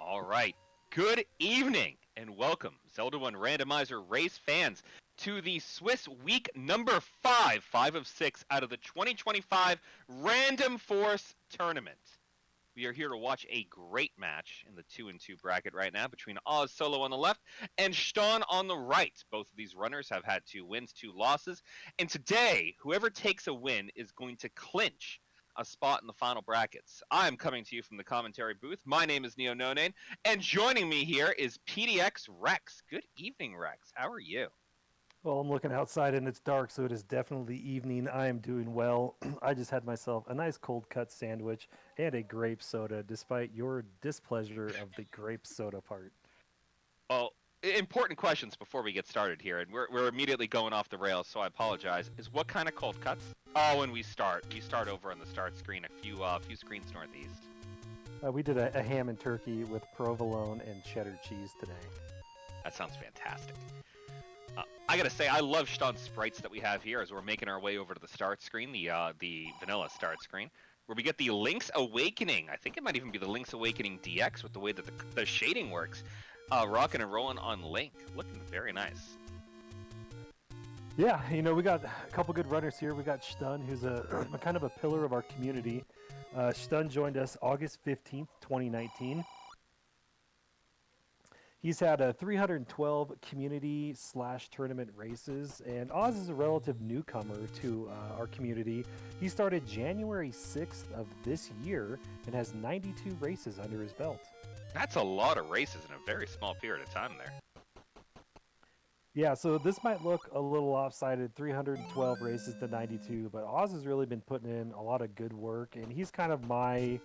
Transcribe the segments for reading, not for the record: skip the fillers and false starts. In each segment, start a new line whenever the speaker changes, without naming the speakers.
All right. Good evening and welcome, Z1R Randomizer race fans, to the Swiss week number 5 of 6 out of the 2025 Randomforce tournament. We are here to watch a great match in the 2-2 bracket right now between Ozzsolo on the left and Shton on the right. Both of these runners have had 2 wins, 2 losses, and today, whoever takes a win is going to clinch a spot in the final brackets. I'm coming to you from the commentary booth. My name is Neo Nonane, and joining me here is PDX Rex. Good evening, Rex. How are you?
Well, I'm looking outside and it's dark, so it is definitely evening. I am doing well. I just had myself a nice cold cut sandwich and a grape soda, despite your displeasure of the grape soda part.
Well, important questions before we get started here, and we're immediately going off the rails, so I apologize. Is what kind of cold cuts? Oh, when we start over on the start screen, a few screens northeast.
We did a ham and turkey with provolone and cheddar cheese today.
That sounds fantastic. I gotta say, I love Shton's sprites that we have here as we're making our way over to the start screen, the vanilla start screen, where we get the Link's Awakening. I think it might even be the Link's Awakening DX with the way that the shading works. Rocking and rolling on Link, looking very nice.
Yeah, we got a couple good runners here. We got Shton, who's a kind of a pillar of our community. Shton joined us August 15th, 2019. He's had 312 community/tournament races, and Oz is a relative newcomer to our community. He started January 6th of this year and has 92 races under his belt.
That's a lot of races in a very small period of time there.
Yeah, so this might look a little lopsided, 312 races to 92, but Oz has really been putting in a lot of good work, and he's kind of my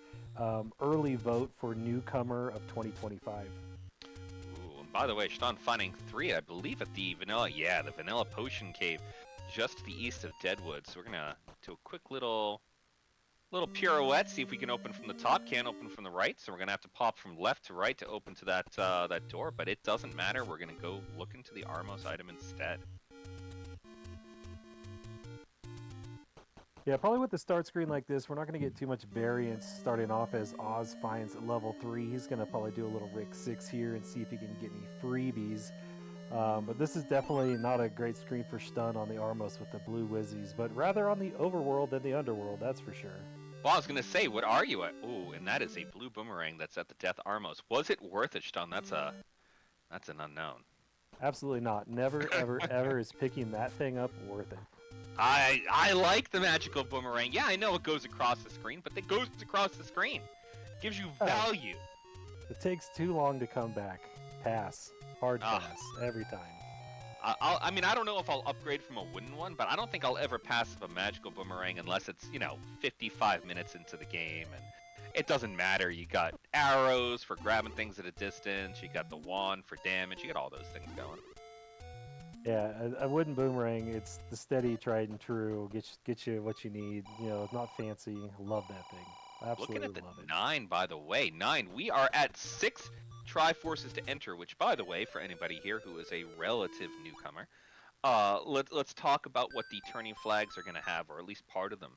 early vote for newcomer of 2025.
Ooh, and by the way, Shton finding 3, I believe, at the Vanilla Potion Cave, just to the east of Deadwood. So we're gonna do a quick little pirouette, see if we can open from the top. Can't open from the right, so we're gonna have to pop from left to right to open to that door. But it doesn't matter. We're gonna go look into the Armos item instead.
Yeah, probably with the start screen like this, we're not going to get too much variance starting off as Oz finds at level 3. He's going to probably do a little Rick 6 here and see if he can get any freebies. But this is definitely not a great screen for Shton on the Armos with the blue Wizzies, but rather on the overworld than the underworld, that's for sure.
Well, I was gonna say, what are you at? Ooh, and that is a blue boomerang that's at the Death Armos. Was it worth it, Shton? That's an unknown.
Absolutely not. Never, ever, ever is picking that thing up worth it.
I like the magical boomerang. Yeah, I know it goes across the screen, but it goes across the screen. Gives you value.
It takes too long to come back. Pass. Hard pass. Every time.
I mean, I don't know if I'll upgrade from a wooden one, but I don't think I'll ever pass up a magical boomerang unless it's, 55 minutes into the game, and it doesn't matter. You got arrows for grabbing things at a distance, you got the wand for damage, you got all those things going.
Yeah, a wooden boomerang, it's the steady, tried and true, get you what you need, not fancy. Love that thing. Absolutely
looking at
love
the
it.
9, by the way, 9, we are at 6 Triforces to enter, which, by the way, for anybody here who is a relative newcomer, let's talk about what the turning flags are going to have, or at least part of them.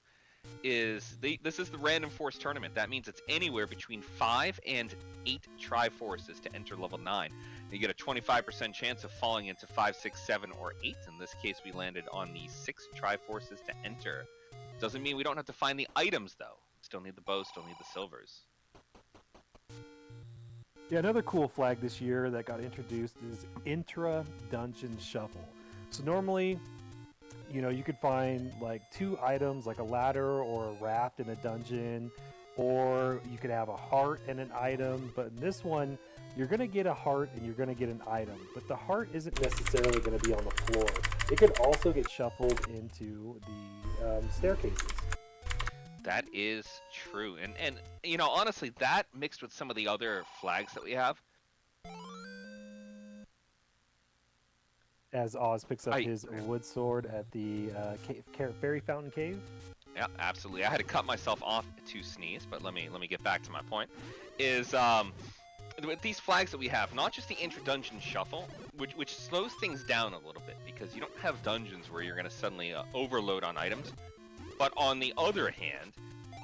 This is the Randomforce tournament. That means it's anywhere between 5 and 8 Triforces to enter level 9. You get a 25% chance of falling into 5, 6, 7, or 8. In this case, we landed on the 6 Triforces to enter. Doesn't mean we don't have to find the items, though. Still need the bow, still need the silvers.
Yeah, another cool flag this year that got introduced is Intra-Dungeon Shuffle. So normally, you could find like 2 items, like a ladder or a raft in a dungeon, or you could have a heart and an item. But in this one, you're going to get a heart and you're going to get an item. But the heart isn't necessarily going to be on the floor. It could also get shuffled into the staircases.
That is true. And honestly, that mixed with some of the other flags that we have.
As Oz picks up his wood sword at the Fairy Fountain Cave.
Yeah, absolutely. I had to cut myself off to sneeze, but let me get back to my point. Is with these flags that we have, not just the intra-dungeon shuffle, which slows things down a little bit because you don't have dungeons where you're going to suddenly overload on items. But on the other hand,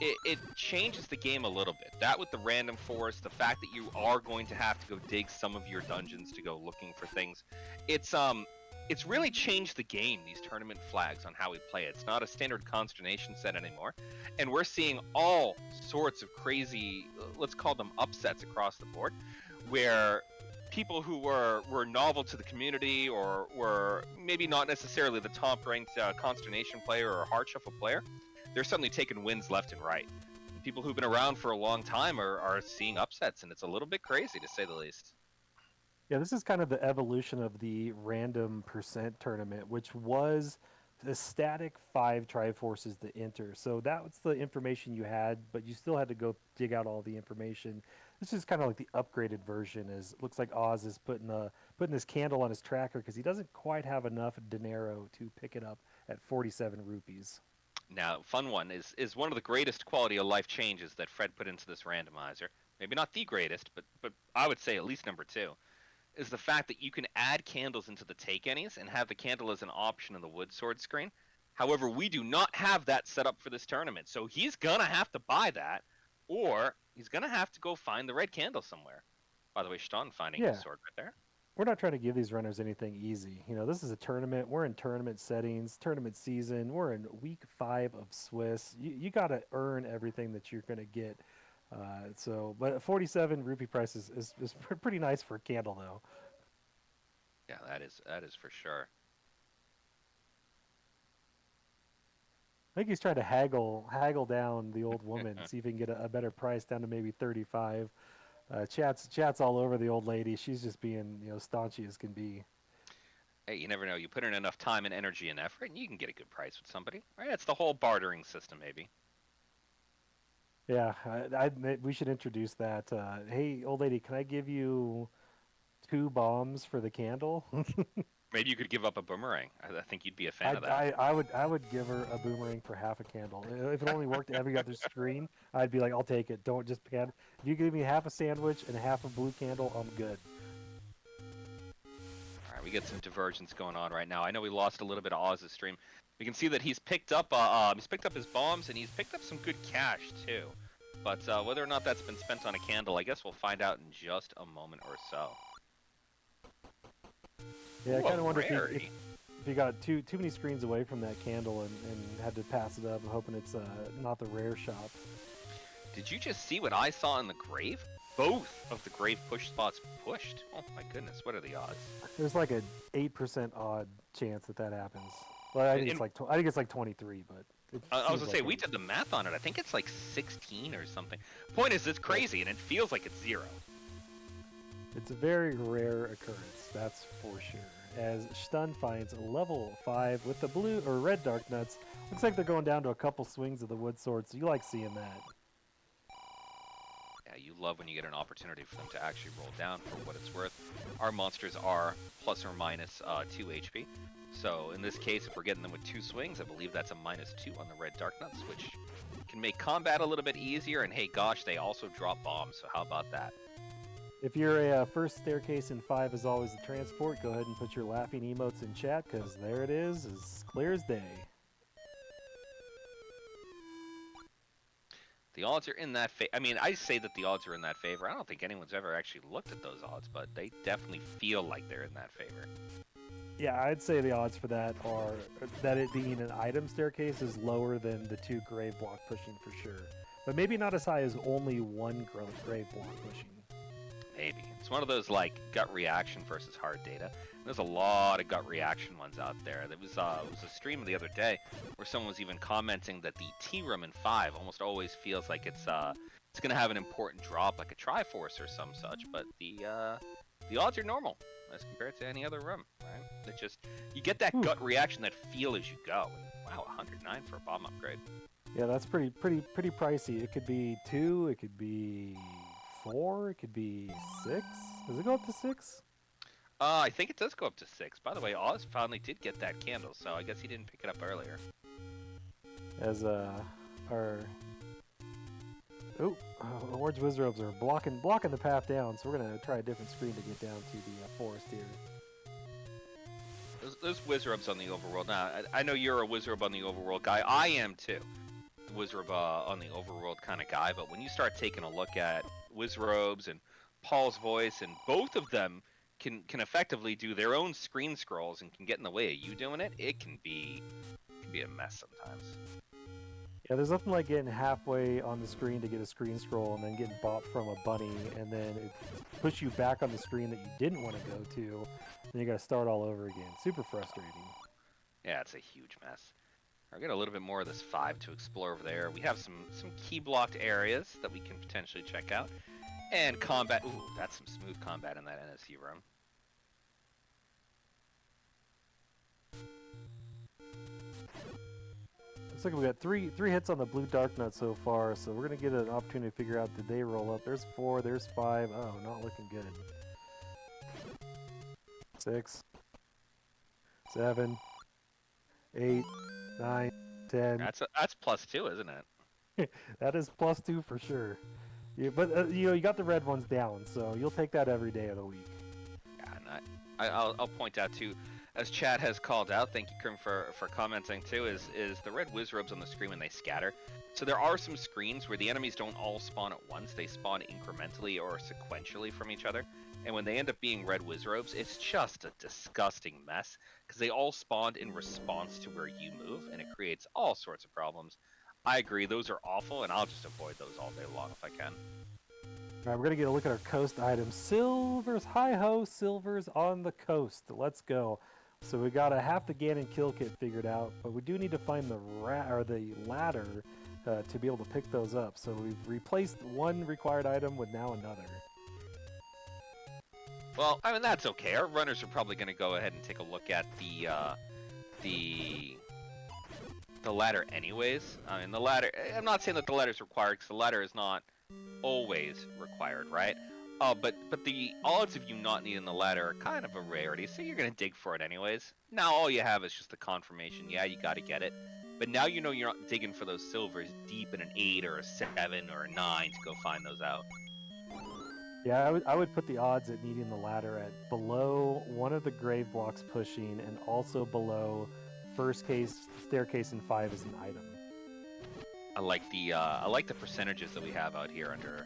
it changes the game a little bit. That with the random forest, the fact that you are going to have to go dig some of your dungeons to go looking for things, it's really changed the game, these tournament flags, on how we play it. It's not a standard consternation set anymore, and we're seeing all sorts of crazy, let's call them upsets across the board, where people who were novel to the community or were maybe not necessarily the top ranked consternation player or hard shuffle player, they're suddenly taking wins left and right. People who've been around for a long time are seeing upsets, and it's a little bit crazy to say the least.
Yeah, this is kind of the evolution of the random percent tournament, which was a static 5 Triforces to enter. So that was the information you had, but you still had to go dig out all the information. This is kind of like the upgraded version. Is it looks like Oz is putting this candle on his tracker because he doesn't quite have enough dinero to pick it up at 47 rupees.
Now, fun one is one of the greatest quality of life changes that Fred put into this randomizer. Maybe not the greatest, but I would say at least number 2. Is the fact that you can add candles into the take any's and have the candle as an option in the wood sword screen. However, we do not have that set up for this tournament, so he's gonna have to buy that, or he's gonna have to go find the red candle somewhere. By the way, Shton finding
Yeah,
his sword right there.
we're not trying to give these runners anything easy. You know, this is a tournament. We're in tournament settings, tournament season. We're in week 5 of Swiss. You got to earn everything that you're going to get. But 47 rupee price is pretty nice for a candle, though.
Yeah, that is for sure.
I think he's trying to haggle down the old woman, see if he can get a better price down to maybe 35. Chats all over the old lady. She's just being staunchy as can be.
Hey, you never know. You put in enough time and energy and effort, and you can get a good price with somebody. Right? It's the whole bartering system, maybe.
Yeah, we should introduce that. Hey, old lady, can I give you 2 bombs for the candle?
Maybe you could give up a boomerang. I think you'd be a fan of that.
I would give her a boomerang for half a candle. If it only worked every other screen, I'd be like, I'll take it. Don't just can. If you give me half a sandwich and half a blue candle, I'm good.
All right, we get some divergence going on right now. I know we lost a little bit of Oz's stream. We can see that he's picked up his bombs and he's picked up some good cash too. But whether or not that's been spent on a candle, I guess we'll find out in just a moment or so.
Yeah, I kind of wonder if
rarity.
he got too many screens away from that candle and had to pass it up, hoping it's not the rare shop.
Did you just see what I saw in the grave? Both of the grave push spots pushed. Oh my goodness, what are the odds?
There's like a 8% odd chance that happens. Well, I think it's like 23, but
I was gonna
seems
say
like
we did the math on it. I think it's like 16 or something. Point is, it's crazy, and it feels like it's 0.
It's a very rare occurrence, that's for sure. As Shton finds level 5 with the blue or red dark nuts. Looks like they're going down to a couple swings of the wood sword, so you like seeing that.
Yeah, you love when you get an opportunity for them to actually roll down for what it's worth. Our monsters are plus or minus 2 HP. So in this case, if we're getting them with 2 swings, I believe that's a -2 on the red dark nuts, which can make combat a little bit easier. And hey, gosh, they also drop bombs, so how about that?
If your first staircase in 5 is always the transport, go ahead and put your laughing emotes in chat, because there it is, as clear as day.
The odds are in that favor. I mean, I say that the odds are in that favor. I don't think anyone's ever actually looked at those odds, but they definitely feel like they're in that favor.
Yeah, I'd say the odds for that are that it being an item staircase is lower than the 2 grave block pushing for sure. But maybe not as high as only 1 grave block pushing.
Maybe. It's one of those, like, gut reaction versus hard data. There's a lot of gut reaction ones out there. There was a stream the other day where someone was even commenting that the T room in 5 almost always feels like it's going to have an important drop, like a Triforce or some such, but the odds are normal as compared to any other room, right? It just, you get that gut reaction, that feel as you go. And, wow, 109 for a bomb upgrade.
Yeah, that's pretty pricey. It could be 2, it could be 4, it could be 6. Does it go up to 6?
I think it does go up to 6. By the way, Oz finally did get that candle, so I guess he didn't pick it up earlier.
As our orange wizards are blocking the path down, so we're gonna try a different screen to get down to the forest here.
Those wizards on the overworld. Now, I know you're a wizard on the overworld guy. I am too. Wizrobe on the overworld kind of guy, but when you start taking a look at Wizrobes and Paul's voice, and both of them can effectively do their own screen scrolls and can get in the way of you doing it, it can be a mess sometimes.
Yeah, there's nothing like getting halfway on the screen to get a screen scroll and then getting bopped from a bunny, and then it push you back on the screen that you didn't want to go to, and you got to start all over again. Super frustrating.
Yeah, it's a huge mess. I'll get a little bit more of this 5 to explore over there. We have some key blocked areas that we can potentially check out. And combat. Ooh, that's some smooth combat in that NSC room.
Looks like we got three hits on the blue dark nut so far, so we're gonna get an opportunity to figure out, did they roll up? There's 4, there's 5. Oh, not looking good. 6, 7, 8, 9, 10.
That's +2, isn't it?
That is +2 for sure. Yeah, but you got the red ones down, so you'll take that every day of the week.
Yeah, and I'll point out too, as Chad has called out, thank you, Krim, for commenting too, is the red Wizrobes on the screen when they scatter. So there are some screens where the enemies don't all spawn at once, they spawn incrementally or sequentially from each other. And when they end up being red Wizrobes, it's just a disgusting mess, because they all spawned in response to where you move, and it creates all sorts of problems. I agree, those are awful, and I'll just avoid those all day long if I can.
All right, we're going to get a look at our coast items. Silvers, hi-ho, silvers on the coast. Let's go. So we got a half the Ganon kill kit figured out, but we do need to find the ladder to be able to pick those up. So we've replaced one required item with now another.
Well, I mean, that's okay. Our runners are probably going to go ahead and take a look at the ladder anyways. I mean, the ladder, I'm not saying that the ladder is required, because the ladder is not always required, right? But the odds of you not needing the ladder are kind of a rarity, so you're going to dig for it anyways. Now all you have is just the confirmation, yeah, you got to get it. But now you know you're not digging for those silvers deep in an 8 or a 7 or a 9 to go find those out.
Yeah, I would put the odds at needing the ladder at below one of the grave blocks pushing, and also below first staircase and 5 as an item.
I like the percentages that we have out here under,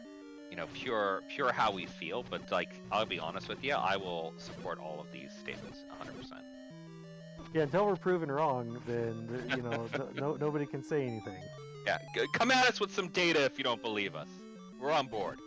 pure how we feel. But like, I'll be honest with you, I will support all of these statements 100%.
Yeah, until we're proven wrong, then nobody can say anything.
Yeah, come at us with some data if you don't believe us. We're on board.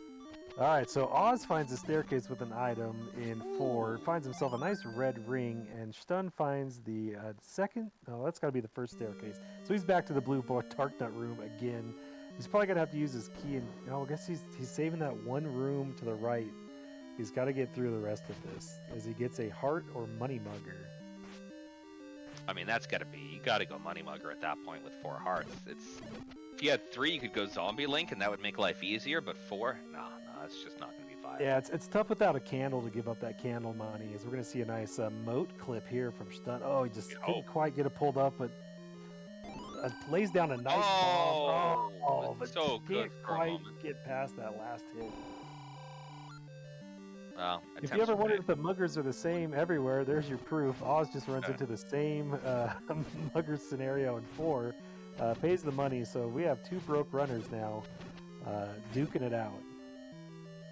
All right, so Oz finds a staircase with an item in 4, finds himself a nice red ring, and Shton finds the second. No, that's got to be the first staircase. So he's back to the blue dark nut room again. He's probably gonna have to use his key, and I guess he's saving that one room to the right. He's got to get through the rest of this as he gets a heart or money mugger.
I mean, that's got to be, you got to go money mugger at that point with 4 hearts. If you had 3, you could go zombie link, and that would make life easier. But 4, no, it's just not going to be viable.
Yeah, it's tough without a candle to give up that candle money. As we're going to see a nice moat clip here from Shton. Oh, he just couldn't quite get it pulled up, but lays down a nice bomb. Oh, but
so good
can't
for a
quite
moment.
get past that last hit.
Well,
if you ever wondered if the muggers are the same everywhere, there's your proof. Oz just runs into the same mugger scenario in 4, pays the money, so we have 2 broke runners now, duking it out.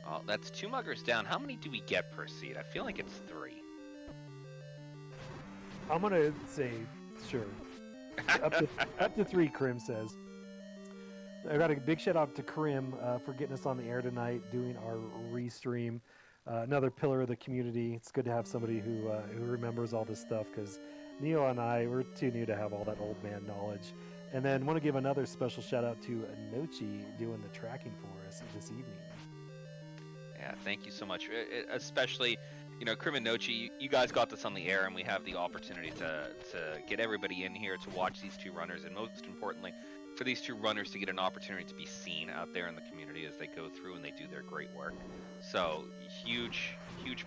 Well, that's 2 muggers down. How many do we get per seed? I feel like it's 3.
I'm gonna say sure. up to 3, Krim says. I got a big shout out to Krim for getting us on the air tonight, doing our restream. Another pillar of the community. It's good to have somebody who remembers all this stuff, because Neo and I, we're too new to have all that old man knowledge. And then want to give another special shout out to Nochi doing the tracking for us this evening.
Yeah, thank you so much. Especially, Krim and Nochi, you guys got this on the air, and we have the opportunity to get everybody in here to watch these 2 runners, and most importantly, for these 2 runners to get an opportunity to be seen out there in the community as they go through and they do their great work. So huge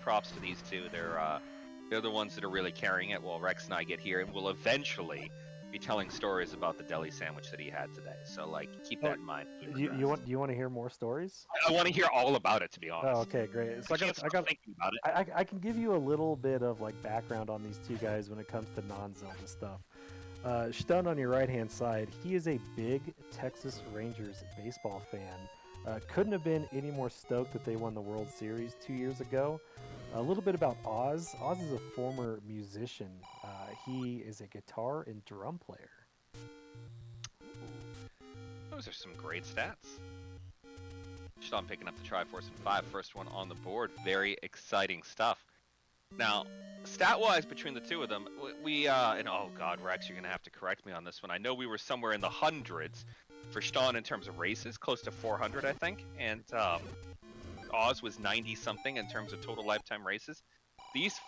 props to these 2. They're the ones that are really carrying it while Rex and I get here, and we'll eventually be telling stories about the deli sandwich that he had today. So keep that in mind.
Do you want to hear more stories?
I want to hear all about it, to be honest.
Oh, okay, great. So
thinking about it.
I can give you a little bit of background on these 2 guys when it comes to non-Zelda stuff. Shton on your right-hand side, he is a big Texas Rangers baseball fan. Couldn't have been any more stoked that they won the World Series 2 years ago. A little bit about Oz. Oz is a former musician. He is a guitar and drum player.
Those are some great stats. Shton picking up the Triforce in 5, first one on the board. Very exciting stuff. Now, stat-wise between the two of them, and oh god, Rex, you're going to have to correct me on this one. I know we were somewhere in the hundreds for Shton in terms of races, close to 400, I think, and Oz was 90-something in terms of total lifetime races. These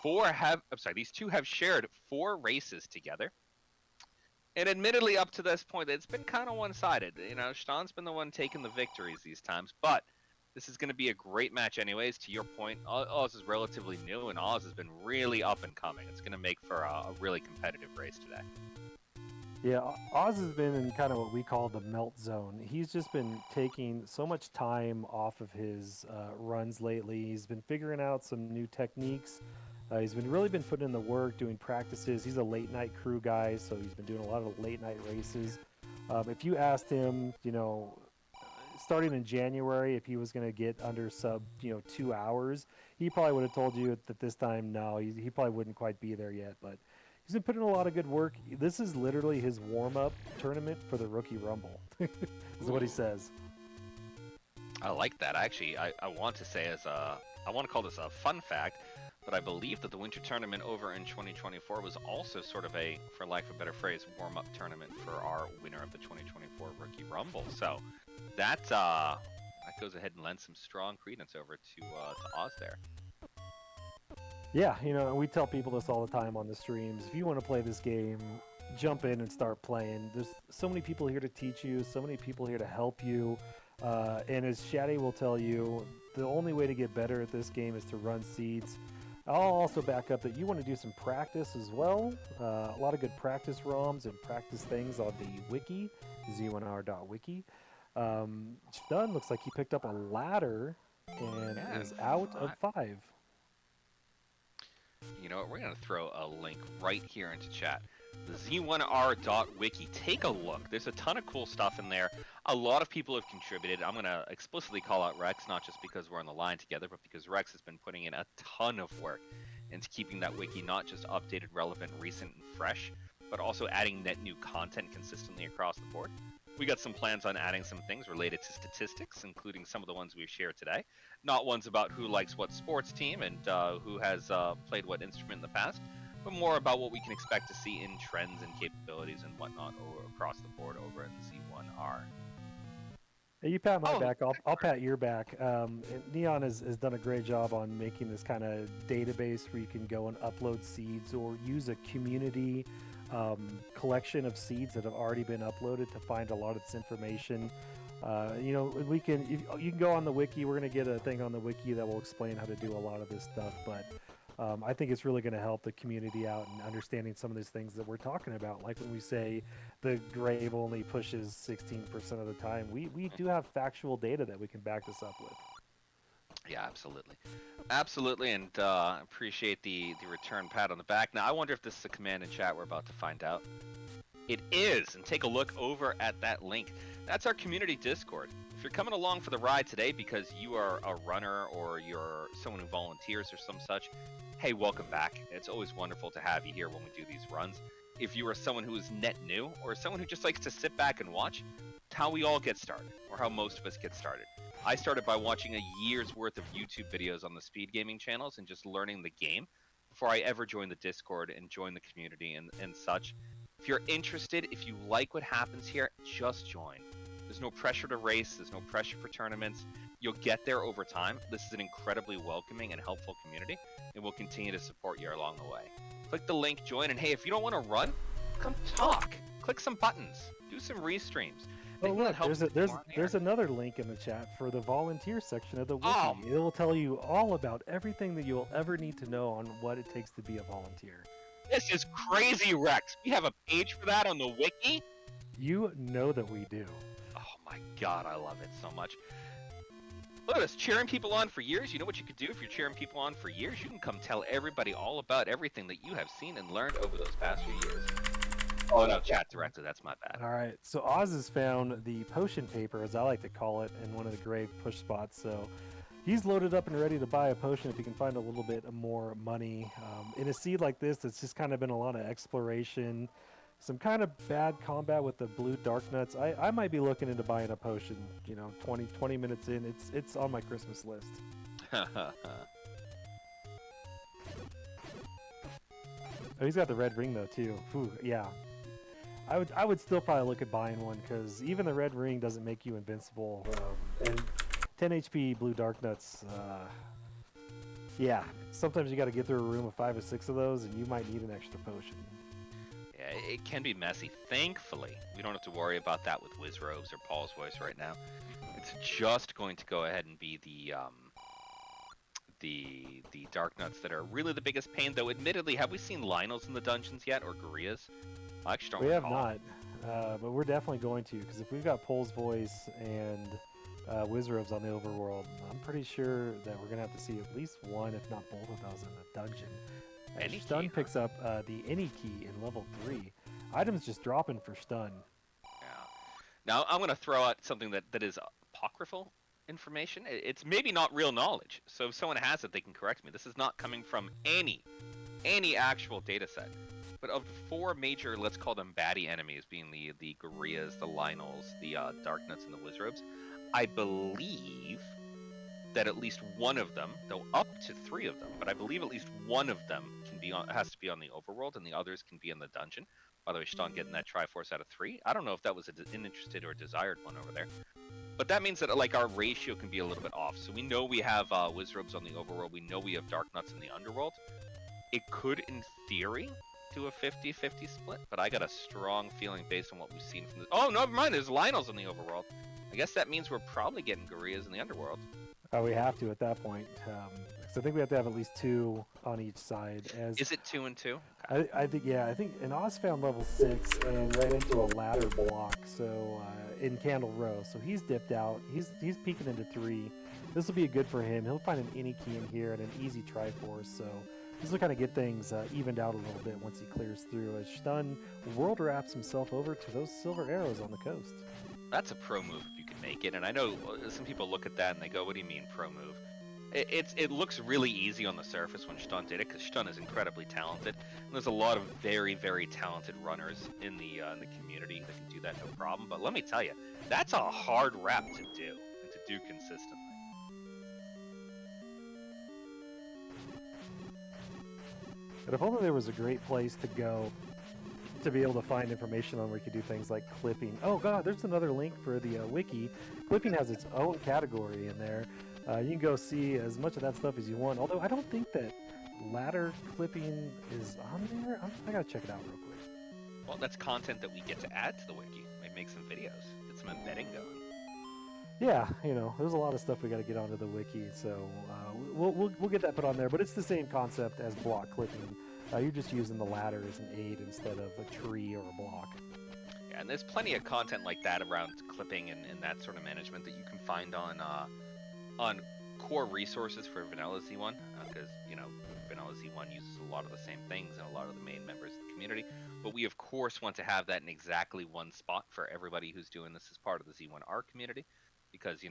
two have shared 4 races together. And admittedly, up to this point, it's been kind of one-sided. You know, Shton's been the one taking the victories these times, but this is going to be a great match anyways. To your point, Oz is relatively new, and Oz has been really up and coming. It's going to make for a really competitive race today.
Yeah, Oz has been in kind of what we call the melt zone. He's just been taking so much time off of his runs lately. He's been figuring out some new techniques. He's really been putting in the work, doing practices. He's a late night crew guy, so he's been doing a lot of late night races. If you asked him, starting in January, if he was going to get under sub, 2 hours, he probably would have told you that this time, no, he probably wouldn't quite be there yet. But he's been putting in a lot of good work. This is literally his warm-up tournament for the Rookie Rumble, is what he says.
I like that. Actually, I want to say I want to call this a fun fact, but I believe that the winter tournament over in 2024 was also sort of a, for lack of a better phrase, warm-up tournament for our winner of the 2024 Rookie Rumble. So that goes ahead and lends some strong credence over to Oz there.
Yeah, we tell people this all the time on the streams. If you want to play this game, jump in and start playing. There's so many people here to teach you, so many people here to help you. And as Shaddy will tell you, the only way to get better at this game is to run seeds. I'll also back up that you want to do some practice as well. A lot of good practice ROMs and practice things on the wiki, Z1R.wiki. Shton looks like he picked up a ladder and is out of 5.
You know what? We're going to throw a link right here into chat. The Z1R.wiki. Take a look. There's a ton of cool stuff in there. A lot of people have contributed. I'm going to explicitly call out Rex, not just because we're on the line together, but because Rex has been putting in a ton of work into keeping that wiki not just updated, relevant, recent, and fresh, but also adding net new content consistently across the board. We got some plans on adding some things related to statistics, including some of the ones we've shared today. Not ones about who likes what sports team and who has played what instrument in the past, but more about what we can expect to see in trends and capabilities and whatnot across the board over in Z1R.
Hey, you pat my back, I'll pat your back. Neon has done a great job on making this kind of database where you can go and upload seeds or use a community collection of seeds that have already been uploaded to find a lot of this information. You can go on the wiki. We're going to get a thing on the wiki that will explain how to do a lot of this stuff, but I think it's really going to help the community out in understanding some of these things that we're talking about. Like when we say the grave only pushes 16% of the time, we do have factual data that we can back this up with.
Yeah, absolutely, and appreciate the return pat on the back. Now, I wonder if this is a command in chat. We're about to find out. It is, and take a look over at that link. That's our community Discord. If you're coming along for the ride today because you are a runner or you're someone who volunteers or some such, hey, welcome back. It's always wonderful to have you here when we do these runs. If you are someone who is net new or someone who just likes to sit back and watch, it's how we all get started, or how most of us get started. I started by watching a year's worth of YouTube videos on the speed gaming channels and just learning the game before I ever joined the Discord and joined the community and such. If you're interested, if you like what happens here, just join. There's no pressure to race, there's no pressure for tournaments. You'll get there over time. This is an incredibly welcoming and helpful community, and we'll continue to support you along the way. Click the link, join, and hey, if you don't want to run, come talk. Click some buttons, do some restreams.
Oh look, there's another link in the chat for the volunteer section of the wiki. It will tell you all about everything that you'll ever need to know on what it takes to be a volunteer.
This is crazy, Rex. We have a page for that on the wiki?
You know that we do.
Oh my god, I love it so much. Look at us, cheering people on for years. You know what you could do if you're cheering people on for years? You can come tell everybody all about everything that you have seen and learned over those past few years. Oh no, chat directly. That's my bad.
All right, so Oz has found the potion paper, as I like to call it, in one of the grave push spots. So he's loaded up and ready to buy a potion if he can find a little bit more money. In a seed like this, it's just kind of been a lot of exploration, some kind of bad combat with the blue dark nuts. I might be looking into buying a potion. 20 minutes in, it's on my Christmas list. Oh, he's got the red ring though too. Ooh, yeah. I would still probably look at buying one because even the red ring doesn't make you invincible. And 10 HP blue dark nuts. Yeah, sometimes you got to get through a room of 5 or 6 of those, and you might need an extra potion.
Yeah, it can be messy. Thankfully, we don't have to worry about that with Wiz Robes or Paul's voice right now. It's just going to go ahead and be the dark nuts that are really the biggest pain. Though, admittedly, have we seen Lionels in the dungeons yet, or Gorillas? I actually don't recall.
We have not, but we're definitely going to, because if we've got Paul's voice and Wizrobes on the overworld, I'm pretty sure that we're gonna have to see at least one, if not both of those in the dungeon. Shton picks up the any key in level 3. Items just dropping for Shton.
Yeah. Now I'm gonna throw out something that is apocryphal information. It's maybe not real knowledge, so if someone has it, they can correct me. This is not coming from any actual data set. But of the 4 major, let's call them baddie enemies, being the Gorillas, the Lionels, the Dark Nuts, and the Wizrobes, I believe that at least one of them, though up to 3 of them, but I believe at least one of them has to be on the overworld, and the others can be in the dungeon. By the way, Shton getting that Triforce out of 3. I don't know if that was an interested or desired one over there. But that means that like our ratio can be a little bit off. So we know we have Wizrobes on the overworld. We know we have Dark Nuts in the underworld. It could, in theory, do a 50-50 split, but I got a strong feeling based on what we've seen from this. Oh, never mind. There's Lionels in the overworld. I guess that means we're probably getting Gorillas in the underworld.
We have to at that point. So I think we have to have at least 2 on each side.
Is it 2 and 2?
Okay. I think and Oz found level 6 and ran into a ladder block. So in Candle Row, so he's dipped out. He's peeking into 3. This will be good for him. He'll find an any key in here and an easy Triforce. So this will kind of get things evened out a little bit once he clears through. As Shton world wraps himself over to those silver arrows on the coast.
That's a pro move if you can make it, and I know some people look at that and they go, "What do you mean pro move?" It looks really easy on the surface when Shton did it, because Shton is incredibly talented, and there's a lot of very, very talented runners in the community that can do that no problem. But let me tell you, that's a hard wrap to do, and to do consistently.
But if only there was a great place to go to be able to find information on where you could do things like clipping. Oh god, there's another link for the wiki. Clipping has its own category in there. You can go see as much of that stuff as you want, although I don't think that ladder clipping is on there. I gotta check it out real quick.
Well, that's content that we get to add to the wiki. Maybe make some videos, get some embedding going.
Yeah, there's a lot of stuff we got to get onto the wiki, so we'll get that put on there. But it's the same concept as block clipping. You're just using the ladder as an aid instead of a tree or a block.
Yeah, and there's plenty of content like that around clipping and that sort of management that you can find on core resources for Vanilla Z1, because Vanilla Z1 uses a lot of the same things and a lot of the main members of the community. But we of course want to have that in exactly one spot for everybody who's doing this as part of the Z1R community, because we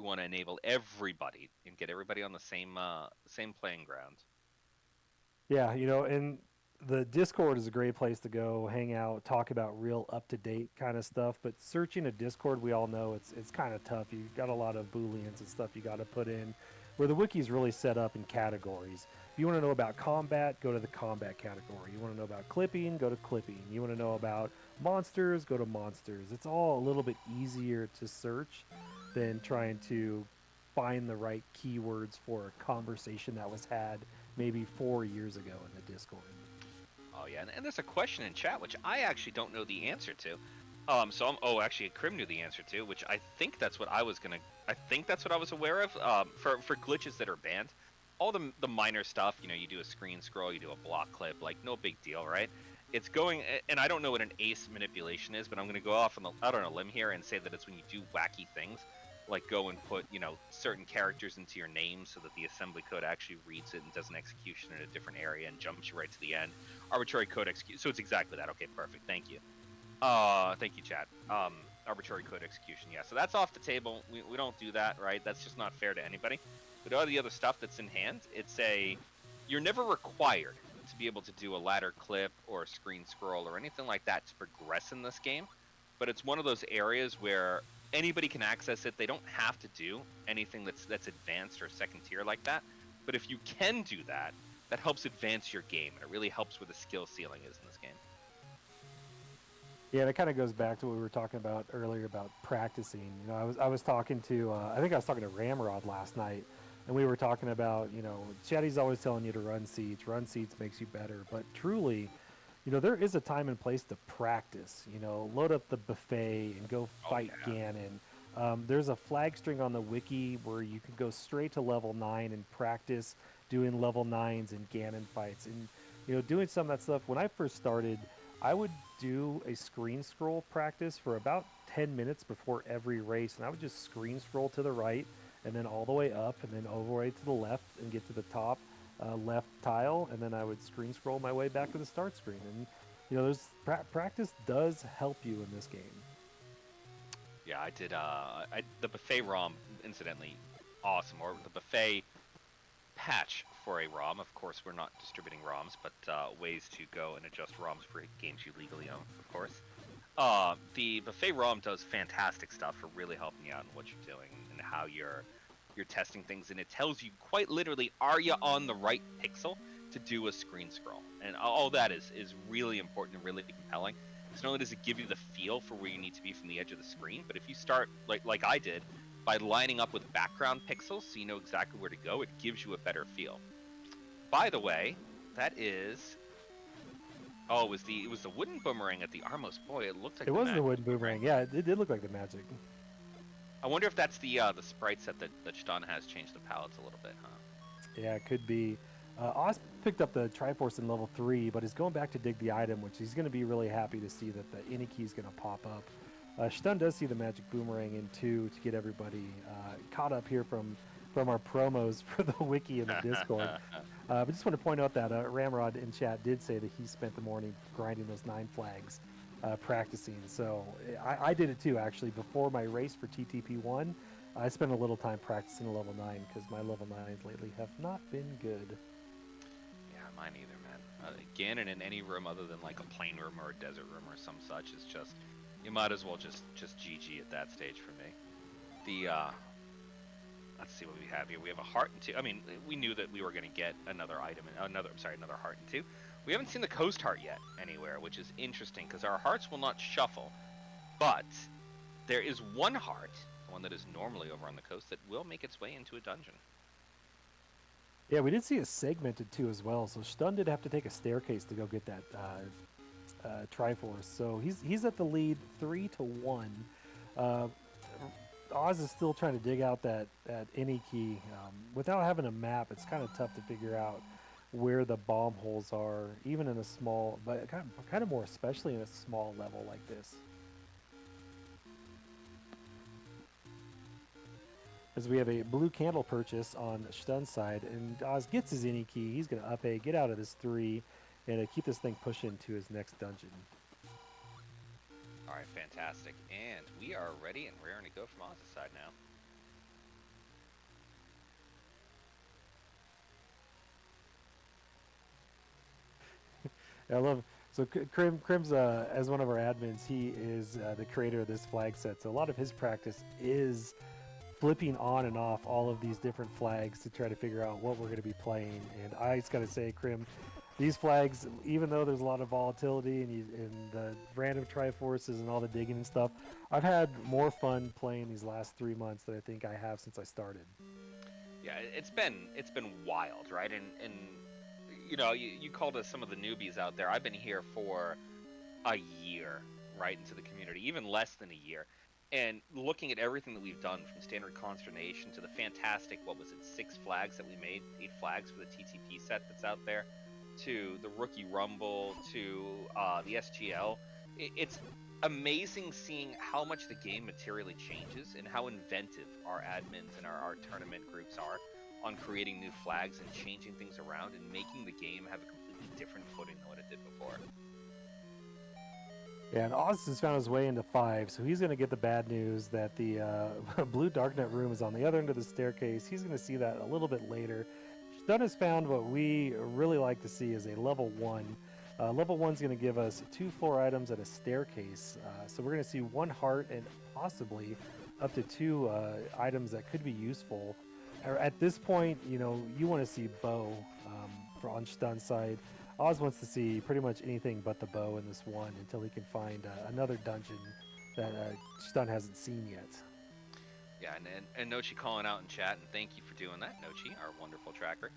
want to enable everybody and get everybody on the same playing ground.
Yeah, and the Discord is a great place to go hang out, talk about real up-to-date kind of stuff. But searching a Discord, we all know it's kind of tough. You've got a lot of booleans and stuff you got to put in, where the wiki's really set up in categories. If you want to know about combat, go to the combat category. You want to know about clipping, go to clipping. You want to know about monsters, go to monsters. It's all a little bit easier to search than trying to find the right keywords for a conversation that was had maybe 4 years ago in the Discord.
Oh yeah, and there's a question in chat which I actually don't know the answer to. Actually, Krim knew the answer to, which I think that's what I was aware of. For glitches that are banned, all the minor stuff, you do a screen scroll, you do a block clip, like no big deal, right? It's going, and I don't know what an ace manipulation is, but I'm going to go out on a limb here and say that it's when you do wacky things. like go and put, you know, certain characters into your name so that the assembly code actually reads it and does an execution in a different area and jumps you right to the end. Arbitrary code execute. So it's exactly that. Okay, perfect. Thank you. Thank you, Chad. Arbitrary code execution. Yeah, so that's off the table. We don't do that, right? That's just not fair to anybody. But all the other stuff that's in hand, you're never required to be able to do a ladder clip or a screen scroll or anything like that to progress in this game. But it's one of those areas where anybody can access it. They don't have to do anything that's advanced or second tier like that. But if you can do that, that helps advance your game, and it really helps where the skill ceiling is in this game.
Yeah, that kind of goes back to what we were talking about earlier about practicing. You know, I was talking to I think I was talking to Ramrod last night, and we were talking about, you know, Chatty's always telling you to run seats. Run seats makes you better, but truly, you know, there is a time and place to practice. You know, load up the buffet and go fight Ganon. There's a flag string on the wiki where you can go straight to level 9 and practice doing level 9s and Ganon fights. And, you know, doing some of that stuff. When I first started, I would do a screen scroll practice for about 10 minutes before every race. And I would just screen scroll to the right and then all the way up and then all the way to the left and get to the top left tile. And then I would screen scroll my way back to the start screen. And, you know, there's practice does help you in this game.
Yeah, I did. The buffet ROM, incidentally, awesome. Or the buffet patch for a ROM. Of course, we're not distributing ROMs, but ways to go and adjust ROMs for games you legally own, of course. The buffet ROM does fantastic stuff for really helping you out in what you're doing and how you're testing things, and it tells you quite literally, are you on the right pixel to do a screen scroll? And all that is really important and really compelling. Because not only does it give you the feel for where you need to be from the edge of the screen, but if you start like I did, by lining up with background pixels so you know exactly where to go, it gives you a better feel. By the way, that is... Oh, it was the wooden boomerang at the Armos. Boy, it looked like
it was the wooden boomerang. Yeah, it did look like the magic.
I wonder if that's the sprite set that Shton has changed the palettes a little bit, huh?
Yeah, it could be. Oz picked up the Triforce in level 3, but he's going back to dig the item, which he's going to be really happy to see that the any key is going to pop up. Shton does see the magic boomerang in 2 to get everybody caught up here from our promos for the wiki and the Discord. But just want to point out that Ramrod in chat did say that he spent the morning grinding those 9 flags, practicing. So I did it too, actually. Before my race for TTP1, I spent a little time practicing level 9 because my level 9s lately have not been good.
Yeah, mine either, man. Ganon in any room other than like a plain room or a desert room or some such is just, you might as well just GG at that stage for me. Let's see what we have here. We have a heart and 2. I mean, we knew that we were going to get another item, another heart and 2. We haven't seen the coast heart yet anywhere, which is interesting because our hearts will not shuffle, but there is one heart, the one that is normally over on the coast, that will make its way into a dungeon.
Yeah, we did see a segmented 2 as well, so Shton did have to take a staircase to go get that Triforce. So he's at the lead 3-1. Oz is still trying to dig out that any key. Without having a map, it's kind of tough to figure out where the bomb holes are, even in a small, but kind of more especially in a small level like this. As we have a blue candle purchase on Shtun's side, and Oz gets his any key. He's going to up A, get out of this 3, and keep this thing pushing to his next dungeon.
All right, fantastic. And we are ready and raring to go from Oz's side now.
I love so Crim's as one of our admins. He is the creator of this flag set. So a lot of his practice is flipping on and off all of these different flags to try to figure out what we're going to be playing. And I just got to say, Crim, these flags, even though there's a lot of volatility and the random Triforces and all the digging and stuff, I've had more fun playing these last 3 months than I think I have since I started.
Yeah, it's been wild, right? And you know, you called us some of the newbies out there. I've been here for a year, right, into the community, even less than a year. And looking at everything that we've done, from standard consternation to the fantastic, 6 flags that we made, 8 flags for the TTP set that's out there, to the rookie rumble, to the SGL, it's amazing seeing how much the game materially changes and how inventive our admins and our tournament groups are on creating new flags and changing things around and making the game have a completely different footing than what it did before.
Yeah, and Oz has found his way into 5, so he's going to get the bad news that the blue Darknet room is on the other end of the staircase. He's going to see that a little bit later. Shton has found what we really like to see is a level 1. Level 1 is going to give us 2 floor items and a staircase. So we're going to see 1 heart and possibly up to 2 items that could be useful. At this point, you want to see bow for on Shtun's side. Oz wants to see pretty much anything but the bow in this one until he can find another dungeon that Shton hasn't seen yet.
Yeah, and Nochi calling out in chat, and thank you for doing that, Nochi, our wonderful tracker.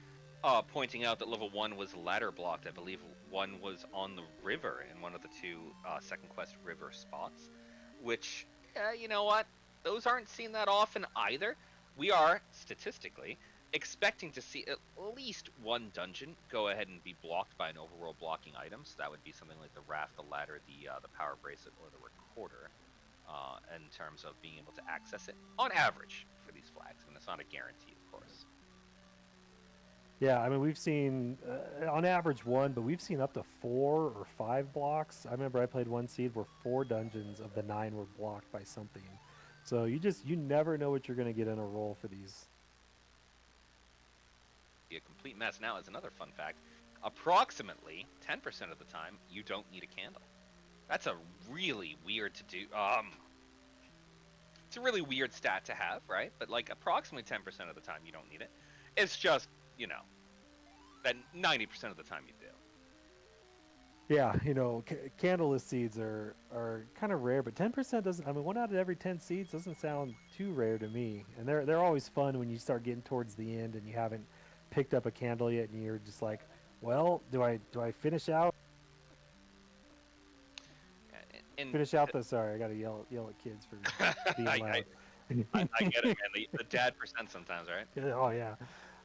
Pointing out that level 1 was ladder blocked. I believe 1 was on the river in one of the 2 second quest river spots, which, you know what? Those aren't seen that often either. We are, statistically, expecting to see at least 1 dungeon go ahead and be blocked by an overworld blocking item. So that would be something like the raft, the ladder, the power bracelet, or the recorder. In terms of being able to access it on average for these flags, and it's not a guarantee, of course.
Yeah, I mean, we've seen on average 1, but we've seen up to 4 or 5 blocks. I remember I played 1 seed where 4 dungeons of the 9 were blocked by something. So you never know what you're going to get in a roll for these.
Be a complete mess. Now, as another fun fact, approximately 10% of the time, you don't need a candle. That's a really weird to do. It's a really weird stat to have, right? But like approximately 10% of the time, you don't need it. It's just, that 90% of the time you do.
Yeah, candleless seeds are kind of rare, but 10% doesn't. I mean, 1 out of every 10 seeds doesn't sound too rare to me. And they're always fun when you start getting towards the end and you haven't picked up a candle yet, and you're just like, well, do I finish out? Finish out the. Sorry, I gotta yell at kids for being loud.
I get it, man. The dad percent sometimes, right?
Oh yeah.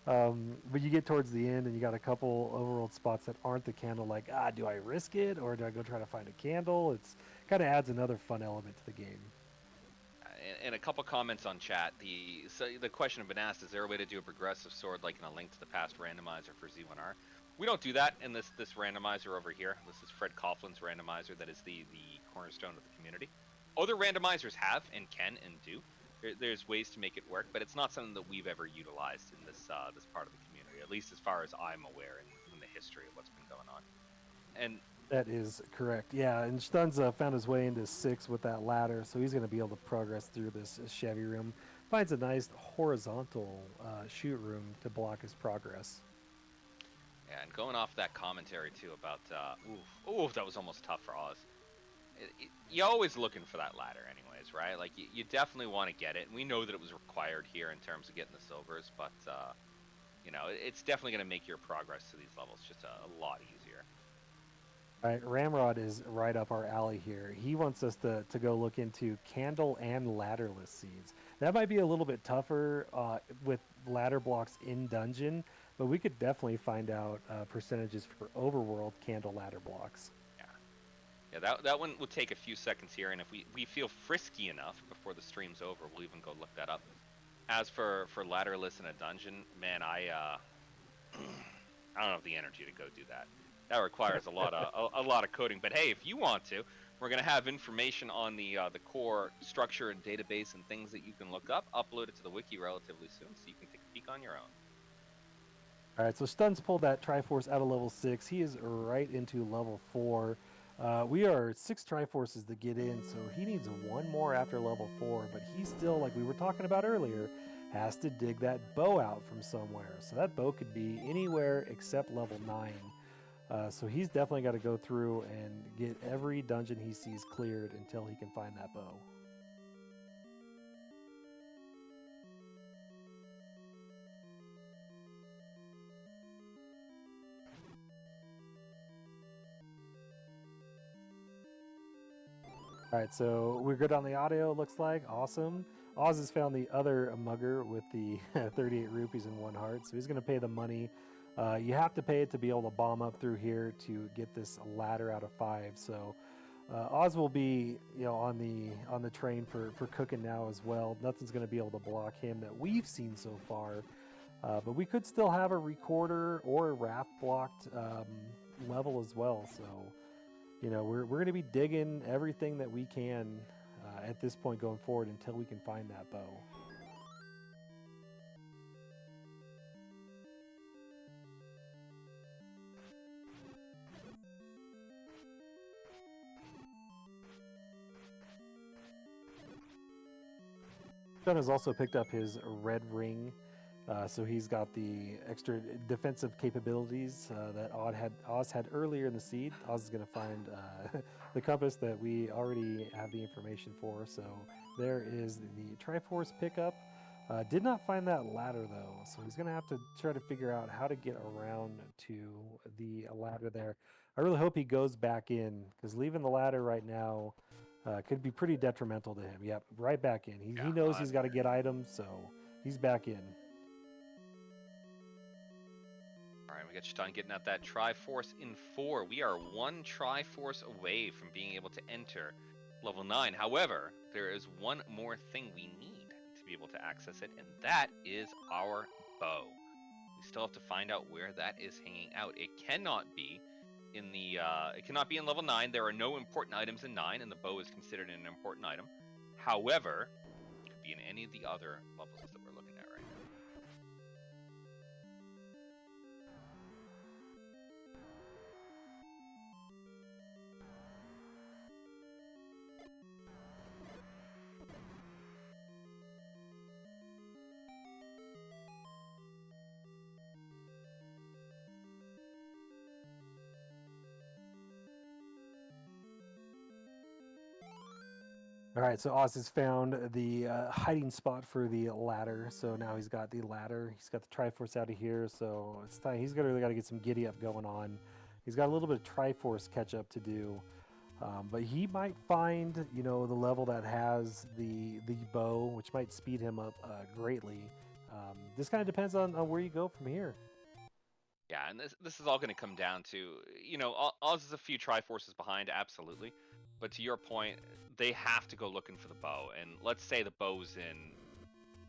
But you get towards the end and you got a couple overworld spots that aren't the candle. Like, do I risk it or do I go try to find a candle? It's kind of adds another fun element to the game.
And a couple comments on chat. The question has been asked: is there a way to do a progressive sword like in a Link to the Past randomizer for Z1R? We don't do that in this randomizer over here. This is Fred Coughlin's randomizer that is the cornerstone of the community. Other randomizers have and can and do. There's ways to make it work, but it's not something that we've ever utilized in this part of the community, at least as far as I'm aware in the history of what's been going on. And
that is correct. Yeah, and Shtun's found his way into 6 with that ladder, so he's going to be able to progress through this Chevy room. Finds a nice horizontal shoot room to block his progress.
Yeah, and going off that commentary too about, that was almost tough for Oz. You're always looking for that ladder anyways, right? Like, you definitely want to get it. And we know that it was required here in terms of getting the silvers, but, it's definitely going to make your progress to these levels just a lot easier.
All right, Ramrod is right up our alley here. He wants us to go look into candle and ladderless seeds. That might be a little bit tougher with ladder blocks in dungeon, but we could definitely find out percentages for overworld candle ladder blocks.
Yeah, that one will take a few seconds here, and if we feel frisky enough before the stream's over, we'll even go look that up. As for ladderless in a dungeon, man, I don't have the energy to go do that. That requires a lot of coding. But hey, if you want to, we're gonna have information on the core structure and database and things that you can look up, upload it to the wiki relatively soon, so you can take a peek on your own.
All right, so Stun's pulled that Triforce out of level 6. He is right into level 4. We are 6 Triforces to get in, so he needs 1 more after level 4, but he still, like we were talking about earlier, has to dig that bow out from somewhere. So that bow could be anywhere except level 9. So he's definitely got to go through and get every dungeon he sees cleared until he can find that bow. All right, so we're good on the audio, looks like. Awesome. Oz has found the other mugger with the 38 rupees and 1 heart, so he's going to pay the money. You have to pay it to be able to bomb up through here to get this ladder out of 5. So Oz will be, on the train for cooking now as well. Nothing's going to be able to block him that we've seen so far. But we could still have a recorder or a raft blocked level as well. So, we're going to be digging everything that we can at this point going forward until we can find that bow. Shton has also picked up his red ring, so he's got the extra defensive capabilities that Oz had earlier in the seed. Oz is going to find the compass that we already have the information for. So there is the Triforce pickup. Did not find that ladder though, so he's going to have to try to figure out how to get around to the ladder there. I really hope he goes back in, because leaving the ladder right now could be pretty detrimental to him. Yep, right back in. He knows he's got to get items, so he's back in.
All right, we got Shton getting out that Triforce in 4. We are 1 Triforce away from being able to enter level 9. However, there is one more thing we need to be able to access it, and that is our bow. We still have to find out where that is hanging out. It cannot be in the it cannot be in level 9. There are no important items in 9, and the bow is considered an important item. However, it could be in any of the other levels that we're looking at right now.
All right, so Oz has found the hiding spot for the ladder. So now he's got the ladder. He's got the Triforce out of here. So it's time. He's really got to get some giddy up going on. He's got a little bit of Triforce catch up to do. But he might find, the level that has the bow, which might speed him up greatly. This kind of depends on where you go from here.
Yeah, and this is all going to come down to, Oz is a few Triforces behind, absolutely. But to your point, they have to go looking for the bow. And let's say the bow's in,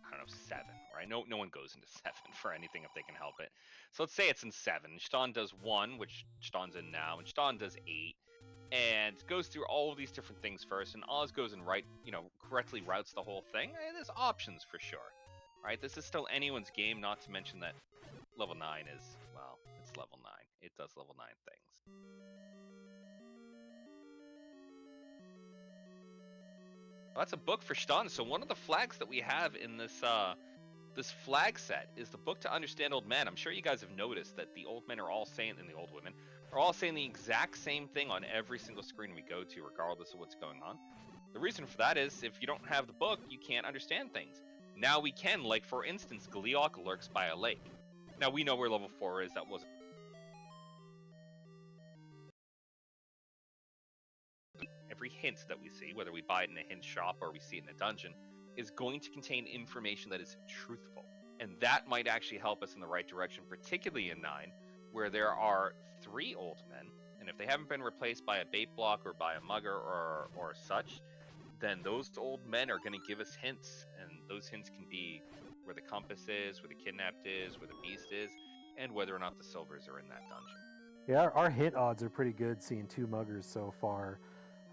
I don't know, 7, right? No one goes into 7 for anything if they can help it. So let's say it's in 7. Shton does 1, which Shton's in now, and Shton does 8. And goes through all of these different things first, and Oz goes and correctly routes the whole thing. There's options for sure, right? This is still anyone's game, not to mention that level 9 is, well, it's level 9. It does level 9 things. Well, that's a book for Shton. So one of the flags that we have in this this flag set is the book to understand old men. I'm sure you guys have noticed that the old men are all saying, and the old women are all saying the exact same thing on every single screen we go to, regardless of what's going on. The reason for that is if you don't have the book, you can't understand things. Now we can, like for instance, Gleeok lurks by a lake. Now we know where level 4 is. That wasn't every hint that we see, whether we buy it in a hint shop or we see it in a dungeon, is going to contain information that is truthful. And that might actually help us in the right direction, particularly in 9, where there are 3 old men, and if they haven't been replaced by a bait block or by a mugger or such, then those old men are going to give us hints, and those hints can be where the compass is, where the kidnapped is, where the beast is, and whether or not the silvers are in that dungeon.
Yeah, our hit odds are pretty good seeing 2 muggers so far.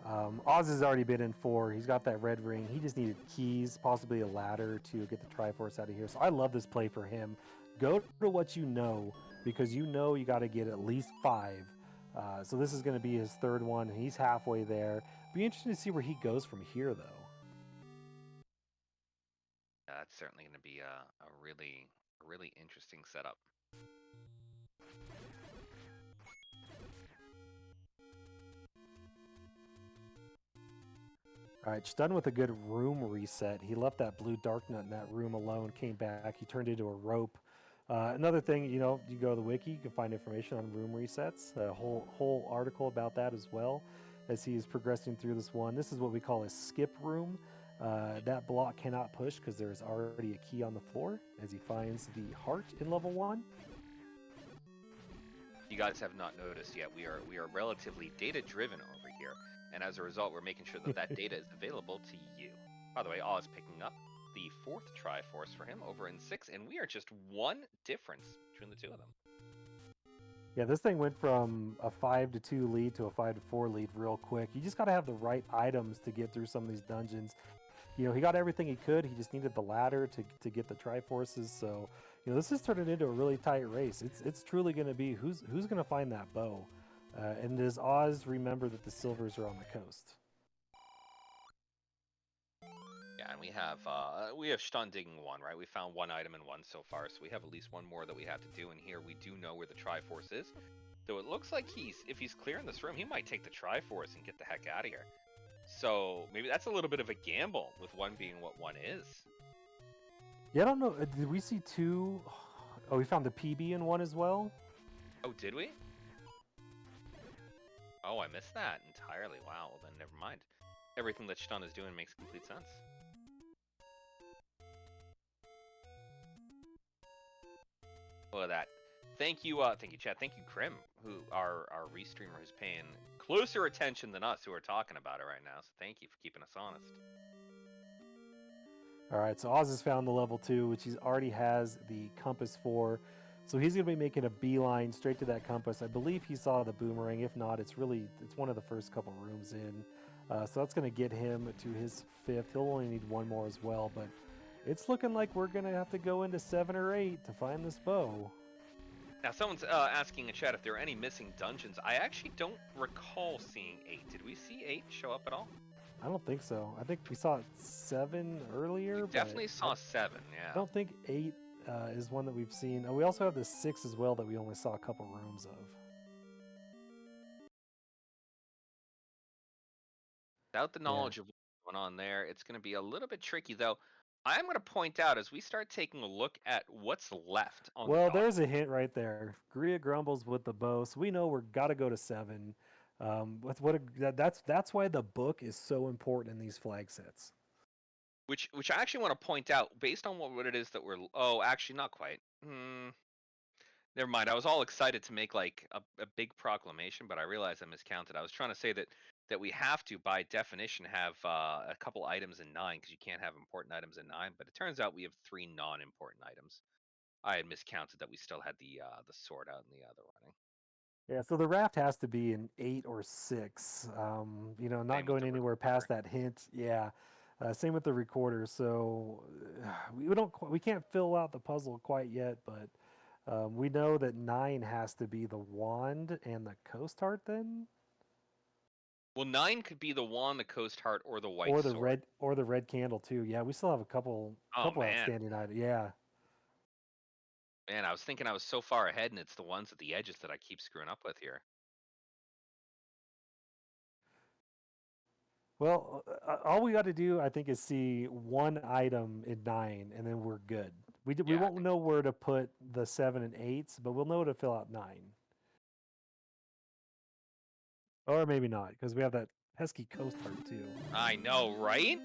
Oz has already been in 4. He's got that red ring. He just needed keys, possibly a ladder to get the Triforce out of here. So I love this play for him. Go to what you know, because you got to get at least 5. So this is going to be his 3rd one. And he's halfway there. Be interesting to see where he goes from here, though.
Yeah, that's certainly going to be a really interesting setup.
All right, Shton with a good room reset. He left that blue dark nut in that room alone, came back. He turned into a rope. Another thing, you go to the wiki, you can find information on room resets, a whole article about that as well as he is progressing through this one. This is what we call a skip room. That block cannot push because there is already a key on the floor as he finds the heart in level 1.
You guys have not noticed yet, we are relatively data driven over here. And as a result, we're making sure that that data is available to you. By the way, Oz picking up the 4th Triforce for him over in 6, and we are just 1 difference between the 2 of them.
Yeah, this thing went from a 5-2 lead to a 5-4 lead real quick. You just got to have the right items to get through some of these dungeons. You know, he got everything he could. He just needed the ladder to get the Triforces. So, you know, this is turning into a really tight race. It's truly going to be who's going to find that bow. And does Oz remember that the silvers are on the coast?
Yeah, and we have Shton digging 1, right? We found 1 item in 1 so far, so we have at least 1 more that we have to do. And here we do know where the Triforce is. Though it looks like if he's clearing this room, he might take the Triforce and get the heck out of here. So maybe that's a little bit of a gamble with 1 being what 1 is.
Yeah, I don't know. Did we see 2? Oh, we found the PB in 1 as well?
Oh, did we? Oh, I missed that entirely. Wow, well then never mind. Everything that Shton is doing makes complete sense. Look at that. Thank you, chat. Thank you, Krim, who our restreamer who's paying closer attention than us who are talking about it right now. So thank you for keeping us honest.
All right, so Oz has found the level 2, which he already has the compass for. So he's going to be making a beeline straight to that compass. I believe he saw the boomerang. If not, it's one of the first couple rooms in. So that's going to get him to his 5th. He'll only need 1 more as well, but it's looking like we're going to have to go into 7 or 8 to find this bow.
Now, someone's asking in chat if there are any missing dungeons. I actually don't recall seeing 8. Did we see 8 show up at all?
I don't think so. I think we saw 7 earlier.
We definitely saw 7, yeah.
I don't think 8 is one that we've seen. We also have the 6 as well that we only saw a couple rooms of.
Without the knowledge of what's going on there, it's going to be a little bit tricky, though. I'm going to point out as we start taking a look at what's left on
Well, there's a hint right there. Gria grumbles with the bow, so we know we're got to go to 7. That's why the book is so important in these flag sets.
Which I actually want to point out, based on what it is that we're... Oh, actually, not quite. Never mind. I was all excited to make like a big proclamation, but I realized I miscounted. I was trying to say that we have to, by definition, have a couple items in 9, because you can't have important items in 9. But it turns out we have 3 non-important items. I had miscounted that we still had the sword out in the other running.
Yeah, so the raft has to be an 8 or 6. You know, not going anywhere past that hint. Yeah. Same with the recorder. So we can't fill out the puzzle quite yet, but we know that 9 has to be the wand and the coast heart then.
Well, 9 could be the wand, the coast heart, or the white sword.
Or the red candle too. Yeah, we still have a couple outstanding items. Yeah.
Man, I was thinking I was so far ahead, and it's the ones at the edges that I keep screwing up with here.
Well, all we got to do, I think, is see 1 item in 9, and then we're good. We won't know where to put the 7 and 8s, but we'll know to fill out 9. Or maybe not, because we have that pesky coast heart too.
I know, right?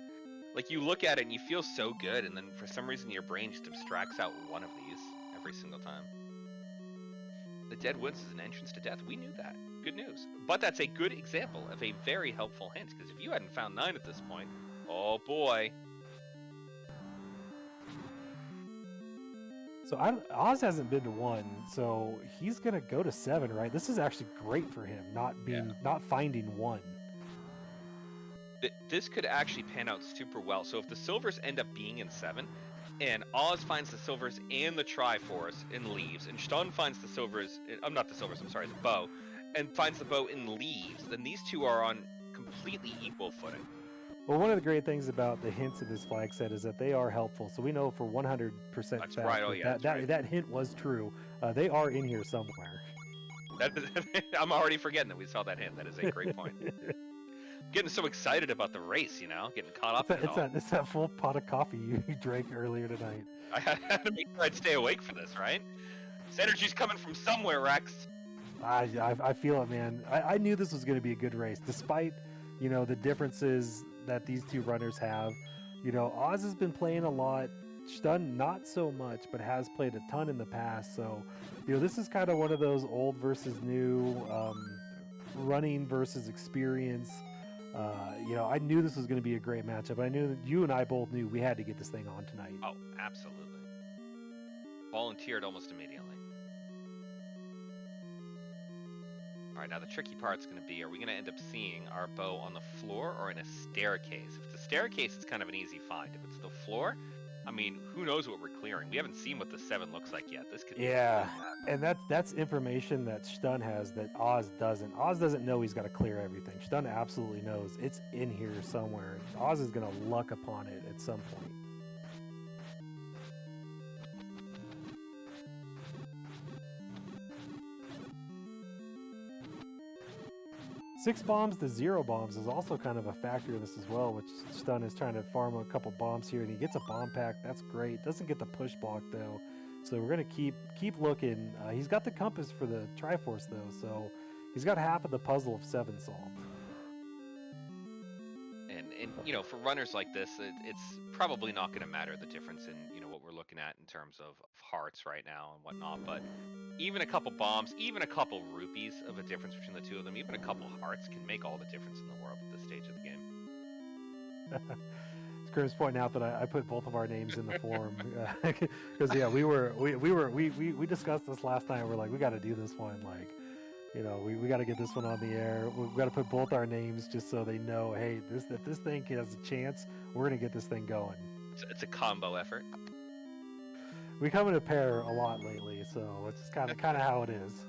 Like, you look at it and you feel so good, and then for some reason your brain just abstracts out one of these every single time. The Dead Woods is an entrance to death. We knew that. Good news. But that's a good example of a very helpful hint, because if you hadn't found 9 at this point, oh boy.
So Oz hasn't been to 1, so he's gonna go to 7, right? This is actually great for him, not finding 1.
This could actually pan out super well. So if the silvers end up being in 7, and Oz finds the silvers and the Triforce and leaves, and Shton finds the silvers, the bow, and finds the bow and leaves, then these 2 are on completely equal footing.
Well, one of the great things about the hints in this flag set is that they are helpful. So we know for 100% fact that hint was true. They are in here somewhere.
I'm already forgetting that we saw that hint. That is a great point. Getting so excited about the race, you know, getting caught up in it all.
It's that full pot of coffee you drank earlier tonight.
I had to make sure I'd stay awake for this, right? This energy's coming from somewhere, Rex.
I feel it, man. I knew this was going to be a good race, despite, you know, the differences that these 2 runners have. You know, Oz has been playing a lot. Shton not so much, but has played a ton in the past. So, you know, this is kind of one of those old versus new, running versus experience. You know, I knew this was going to be a great matchup. I knew that you and I both knew we had to get this thing on tonight.
Oh, absolutely. Volunteered almost immediately. All right, now the tricky part's going to be, are we going to end up seeing our bow on the floor or in a staircase? If it's a staircase, it's kind of an easy find. If it's the floor, I mean, who knows what we're clearing? We haven't seen what the 7 looks like yet. This could be
and that's information that Shton has that Oz doesn't. Oz doesn't know he's got to clear everything. Shton absolutely knows it's in here somewhere. Oz is going to luck upon it at some point. Six bombs to 0 bombs is also kind of a factor in this as well, which Shton is trying to farm a couple bombs here, and he gets a bomb pack. That's great. Doesn't get the push block though, so we're gonna keep looking. He's got the compass for the Triforce though, so he's got half of the puzzle of 7 solved.
And you know, for runners like this, it's probably not going to matter the difference in, you know, what we're looking at in terms of hearts right now and whatnot. But even a couple bombs, even a couple rupees of a difference between the two of them, even a couple hearts can make all the difference in the world at this stage of the game.
Scrim's pointing out that I put both of our names in the form because yeah, we discussed this last night. We're like, we got to do this one, like. You know, we got to get this one on the air. We've got to put both our names just so they know, hey, if this thing has a chance, we're going to get this thing going.
It's a combo effort.
We come in a pair a lot lately, so it's kind of how it is.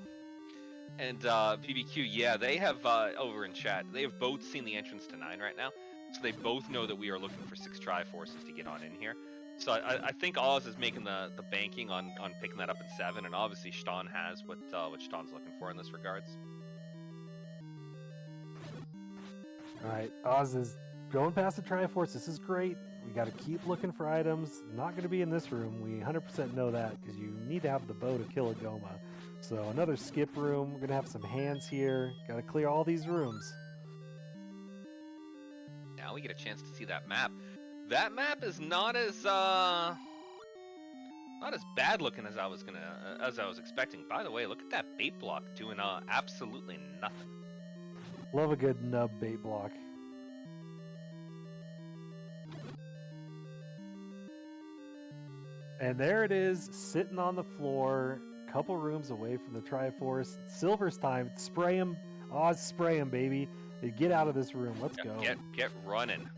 And BBQ, yeah, they have, over in chat, they have both seen the entrance to 9 right now, so they both know that we are looking for 6 Triforces to get on in here. So I think Oz is making the banking on picking that up at 7, and obviously Shton has what Shton's looking for in this regards.
All right, Oz is going past the Triforce. This is great. We got to keep looking for items. Not going to be in this room. We 100% know that because you need to have the bow to kill a Goma. So another skip room. We're going to have some hands here. Got to clear all these rooms.
Now we get a chance to see that map. That map is not as bad looking as I was expecting. By the way, look at that bait block doing absolutely nothing.
Love a good nub bait block. And there it is, sitting on the floor, couple rooms away from the Triforce. Silver's time. Spray him, Oz. Spray him, baby. Get out of this room. Let's go.
Get running.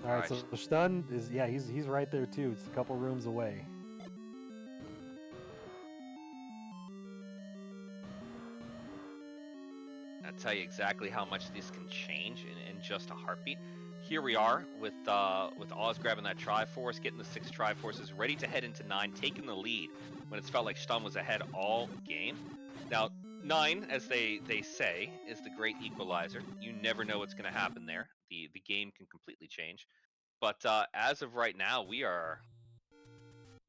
All right, so Shton is, yeah, he's right there too. It's a couple rooms away.
I'll tell you exactly how much this can change in just a heartbeat. Here we are with Oz grabbing that Triforce, getting the 6 Triforces, ready to head into 9, taking the lead when it's felt like Shton was ahead all game. Now, 9, as they say, is the great equalizer. You never know what's going to happen there. The game can completely change. But as of right now, we are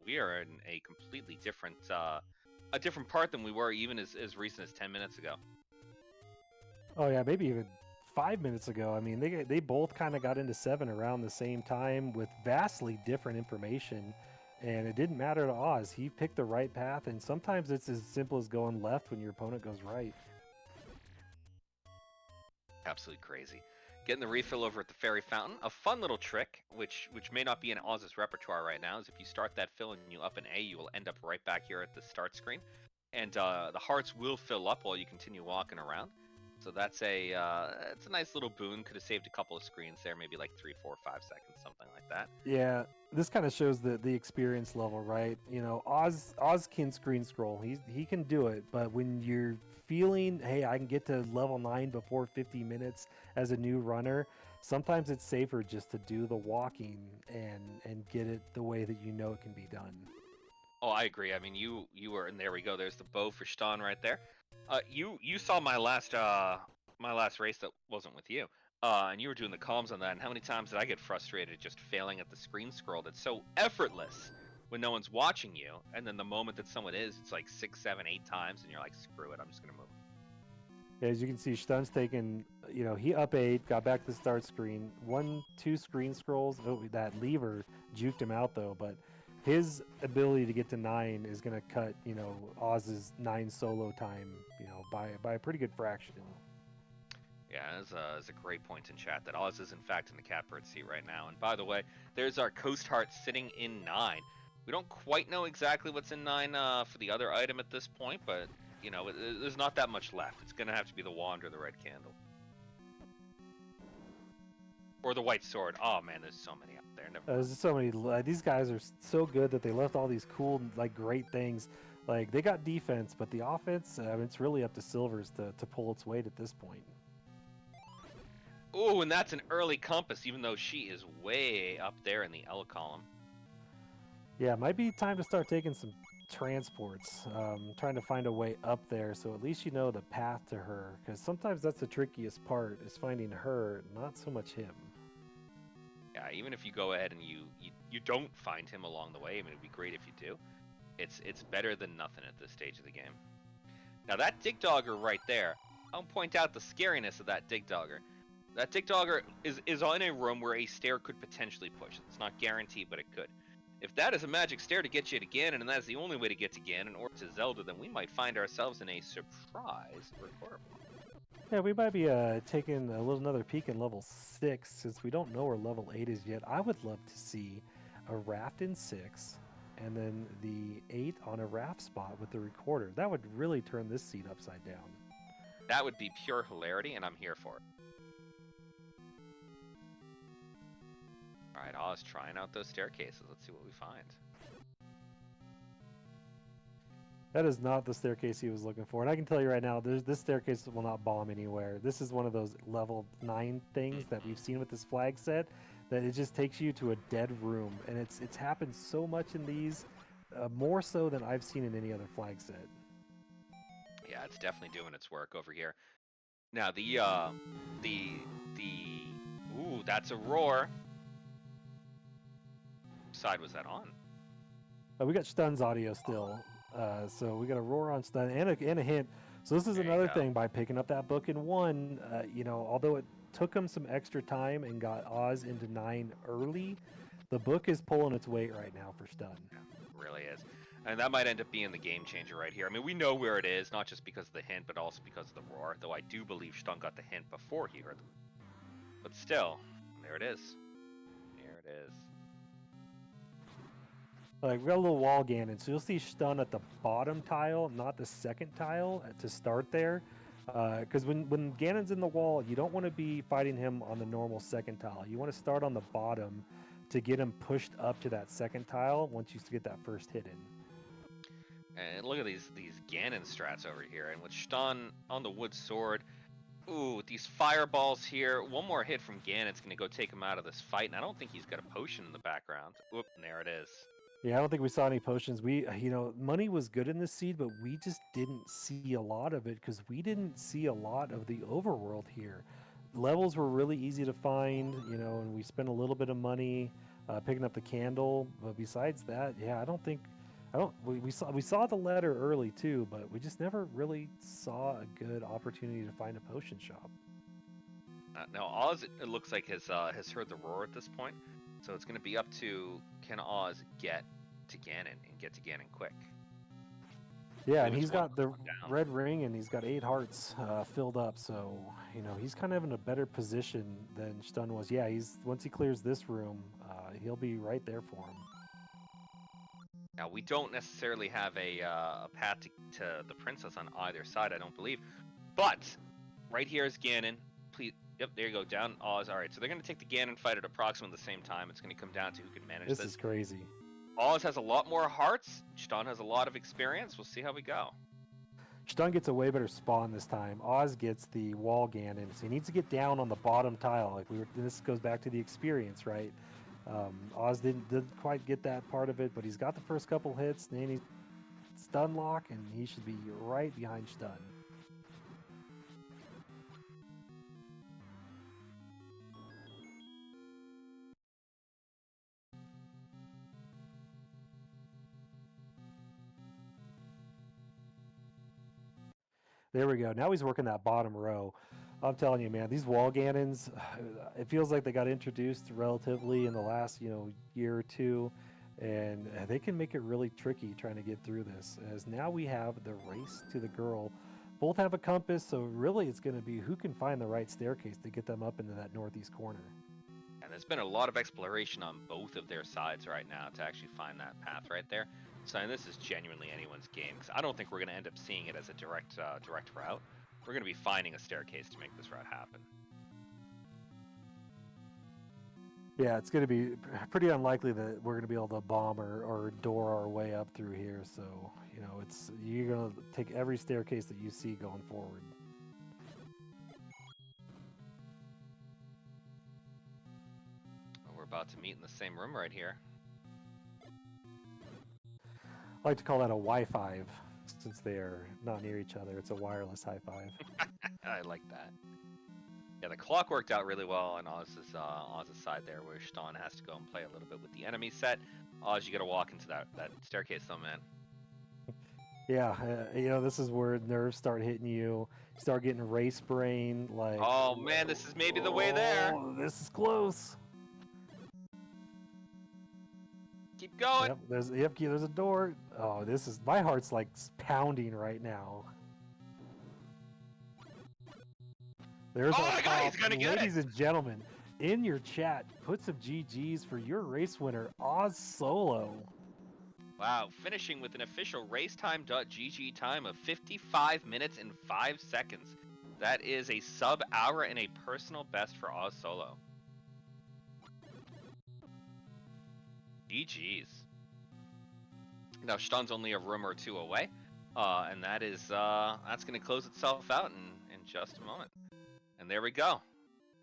in a completely different part than we were even as recent as 10 minutes ago.
Oh yeah, maybe even 5 minutes ago. I mean, they both kind of got into 7 around the same time with vastly different information, and it didn't matter to Oz. He picked the right path, and sometimes it's as simple as going left when your opponent goes right.
Absolutely crazy. Getting the refill over at the Fairy Fountain. A fun little trick, which may not be in Oz's repertoire right now, is if you start that fill and you up an A, you will end up right back here at the start screen. And the hearts will fill up while you continue walking around. So that's it's a nice little boon. Could have saved a couple of screens there, maybe like 3, 4, 5 seconds, something like that.
Yeah, this kind of shows the experience level, right? You know, Oz can screen scroll. He can do it, but when you're feeling, hey, I can get to level 9 before 50 minutes as a new runner, sometimes it's safer just to do the walking and get it the way that you know it can be done.
Oh, I agree. I mean, you were, and there we go. There's the bow for Shton right there. You saw my last race that wasn't with you, and you were doing the comms on that. And how many times did I get frustrated just failing at the screen scroll? That's so effortless when no one's watching you, and then the moment that someone is, it's like 6, 7, 8 times, and you're like, screw it, I'm just gonna move.
Yeah, as you can see, Shton's taken, you know, he up 8, got back to the start screen, 1, 2 screen scrolls. Oh, that lever juked him out though, but his ability to get to 9 is going to cut, you know, Oz's 9 solo time, you know, by a pretty good fraction.
Yeah, that's a great point in chat that Oz is in fact in the catbird seat right now. And by the way, there's our Coast Heart sitting in 9. We don't quite know exactly what's in 9 for the other item at this point, but you know, there's not that much left. It's gonna have to be the wand or the red candle. Or the white sword. Oh man, there's so many out there. Never mind.
There's so many. These guys are so good that they left all these cool, like, great things. Like, they got defense, but the offense, it's really up to Silvers to pull its weight at this point.
Ooh, and that's an early compass, even though she is way up there in the L column.
Yeah, it might be time to start taking some transports. Trying to find a way up there, so at least you know the path to her. Because sometimes that's the trickiest part, is finding her, not so much him.
Yeah, even if you go ahead and you don't find him along the way, I mean, it'd be great if you do. It's better than nothing at this stage of the game. Now that Dig Dogger right there, I'll point out the scariness of that Dig Dogger. That Dig Dogger is in a room where a stair could potentially push. It's not guaranteed, but it could. If that is a magic stair to get you to Ganon, and that's the only way to get to Ganon or to Zelda, then we might find ourselves in a surprise recorder.
Yeah, we might be taking another peek in level 6, since we don't know where level 8 is yet. I would love to see a raft in 6, and then the 8 on a raft spot with the recorder. That would really turn this seat upside down.
That would be pure hilarity, and I'm here for it. Alright, Oz trying out those staircases. Let's see what we find.
That is not the staircase he was looking for. And I can tell you right now, this staircase will not bomb anywhere. This is one of those level 9 things that we've seen with this flag set, that it just takes you to a dead room. And it's happened so much in these, more so than I've seen in any other flag set.
Yeah, it's definitely doing its work over here. Now ooh, that's a roar. Which side was that on?
We got Stun's audio still, so we got a roar on Stun and a hint. So this is another thing, by picking up that book in 1, you know, although it took him some extra time and got Oz into 9 early, the book is pulling its weight right now for Stun.
Yeah, it really is. And that might end up being the game changer right here. I mean, we know where it is, not just because of the hint, but also because of the roar, though I do believe Shton got the hint before he heard them. But still, there it is. There it is.
Like, we got a little wall Ganon, so you'll see Stun at the bottom tile, not the second tile, to start there. Because when Ganon's in the wall, you don't want to be fighting him on the normal second tile. You want to start on the bottom to get him pushed up to that second tile once you get that first hit in.
And look at these Ganon strats over here. And with Shton on the wood sword, ooh, with these fireballs here, one more hit from Ganon's going to go take him out of this fight. And I don't think he's got a potion in the background. Whoop, and there it is.
Yeah, I don't think we saw any potions. You know, money was good in this seed, but we just didn't see a lot of it because we didn't see a lot of the overworld here. Levels were really easy to find, you know, and we spent a little bit of money picking up the candle. But besides that, yeah, we saw the letter early too, but we just never really saw a good opportunity to find a potion shop.
Now Oz, it looks like has heard the roar at this point, so it's going to be up to, can Oz get to Ganon and get to Ganon quick?
Yeah, and he's got the red ring, and he's got 8 hearts filled up, so you know he's kind of in a better position than Shton was. Yeah, once he clears this room, he'll be right there for him.
Now we don't necessarily have a path to the princess on either side, I don't believe, but right here is Ganon. Please, yep, there you go, down Oz. All right, so they're going to take the Ganon fight at approximately the same time. It's going to come down to who can manage this.
This is crazy.
Oz has a lot more hearts. Shton has a lot of experience. We'll see how we go.
Shton gets a way better spawn this time. Oz gets the wall Ganon, so he needs to get down on the bottom tile. This goes back to the experience, right? Oz didn't quite get that part of it, but he's got the first couple hits, and then he's stun lock, and he should be right behind Shton. There we go. Now he's working that bottom row. I'm telling you, man, these wall Ganons, it feels like they got introduced relatively in the last, year or two, and they can make it really tricky trying to get through this. As now we have the race to the girl Both have a compass, so really it's going to be who can find the right staircase to get them up into that northeast corner.
And there's been a lot of exploration on both of their sides right now to actually find that path right there. So and this is genuinely anyone's game, because I don't think we're going to end up seeing it as a direct route. We're going to be finding a staircase to make this route happen.
Yeah, it's going to be pretty unlikely that we're going to be able to bomb or door our way up through here. So, you know, you're going to take every staircase that you see going forward.
We're about to meet in the same room right here.
I like to call that a Wi-Fi, since they are not near each other. It's a wireless high five.
I like that. Yeah, the clock worked out really well on Ozz's side there, where Shton has to go and play a little bit with the enemy set. Ozz, you got to walk into that staircase, though, man.
Yeah, you know, this is where nerves start hitting you. You start getting race brain. Like,
Oh man, this is maybe the way there.
This is close.
Keep going.
Yep, there's a door. Oh, my heart's like pounding right now. There's
my God, he's gonna get it.
Ladies and gentlemen, in your chat, put some GGs for your race winner, Ozzsolo.
Wow, finishing with an official racetime.gg time of 55 minutes and 5 seconds. That is a sub-hour and a personal best for Ozzsolo. GG's. Now, Shton's only a room or two away, and that's going to close itself out in just a moment. And there we go.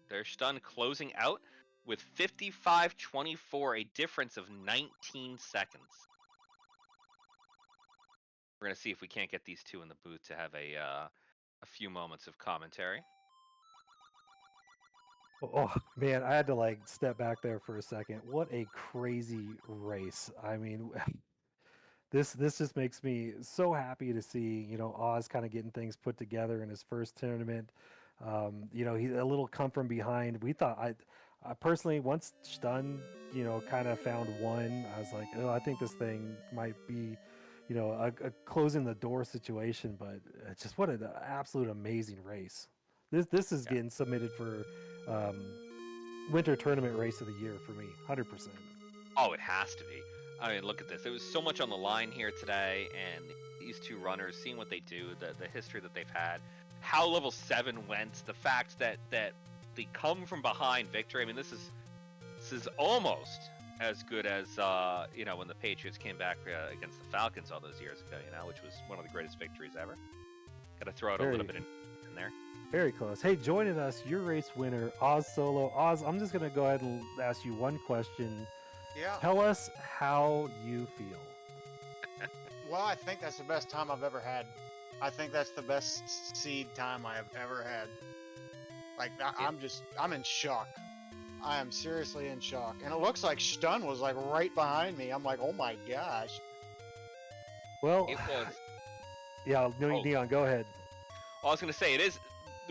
There's Shton closing out with 55-24, a difference of 19 seconds. We're going to see if we can't get these two in the booth to have a few moments of commentary.
Oh man, I had to like step back there for a second. What a crazy race. I mean, this just makes me so happy to see, you know, Oz kind of getting things put together in his first tournament. You know, he a little come from behind. We thought I personally, once Shton, you know, kind of found one, I was like, oh, I think this thing might be, you know, a closing the door situation. But just what an absolute amazing race. This is getting submitted for winter tournament race of the year for me, 100%.
Oh, it has to be. I mean, look at this. There was so much on the line here today, and these two runners, seeing what they do, the history that they've had, how level 7 went, the fact that they come from behind victory. I mean, this is almost as good as you know, when the Patriots came back against the Falcons all those years ago, you know, which was one of the greatest victories ever. Got to throw out a little bit in there.
Very close. Hey, joining us, your race winner, Ozzsolo. Oz, I'm just going to go ahead and ask you one question.
Yeah.
Tell us how you feel.
Well, I think that's the best time I've ever had. I think that's the best seed time I have ever had. Like, I'm in shock. I am seriously in shock. And it looks like Shton was like right behind me. I'm like, oh my gosh.
Well,
It was.
Yeah, Neon, go ahead.
Well, I was going to say, it is,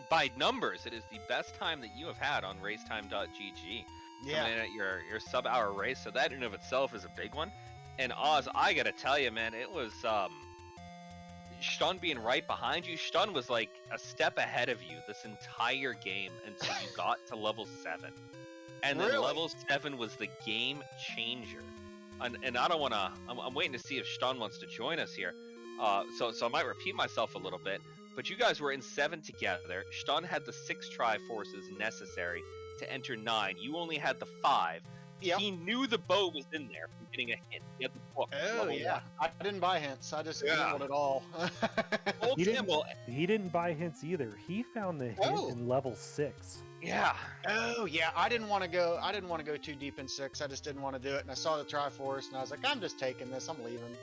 by numbers, it is the best time that you have had on racetime.gg.
Yeah.
Coming in at your sub-hour race, so that in and of itself is a big one. And Oz, I got to tell you, man, it was Shton being right behind you. Shton was like a step ahead of you this entire game until you got to level 7. And then level 7 was the game changer. And I don't want to, I'm waiting to see if Shton wants to join us here. So I might repeat myself a little bit, but you guys were in 7 together. Shton had the 6 Triforces necessary to enter 9. You only had the 5.
Yep.
He knew the bow was in there from getting a hint. He had the book.
Oh, yeah. I didn't buy hints. I just gambled it all.
Old gamble.
He didn't buy hints either. He found the hint in level 6.
Yeah.
Oh, yeah. I didn't want to go too deep in 6. I just didn't want to do it. And I saw the Triforce, and I was like, I'm just taking this. I'm leaving.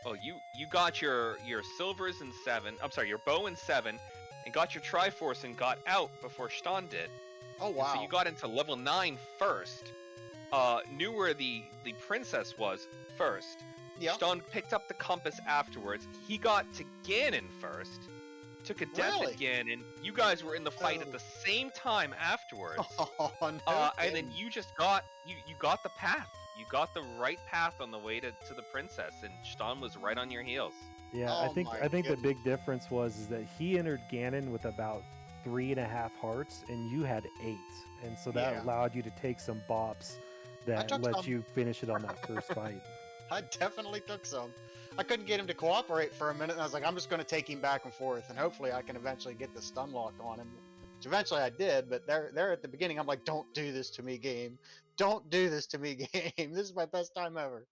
Well, you got your silvers in 7. I'm sorry, your bow in 7, and got your Triforce and got out before Shton did.
Oh, wow.
And so you got into level 9 first. Knew where the princess was first.
Yep.
Shton picked up the compass afterwards. He got to Ganon first. Took a death at Ganon. You guys were in the fight at the same time afterwards.
Oh, no
and then you just got you got the path. You got the right path on the way to the princess, and Shton was right on your heels.
Yeah,
Oh my
I think the
goodness.
big difference was is that he entered Ganon with about 3.5 hearts, and you had 8, and so that
Yeah.
allowed you to take some bops
I
that
took
let
some.
you finish it on that first fight.
I definitely took some. I couldn't get him to cooperate for a minute, and I was like, I'm just going to take him back and forth, and hopefully I can eventually get the stun lock on him. Which eventually I did, but there at the beginning, I'm like, don't do this to me, game. Don't do this to me, game. This is my best time ever.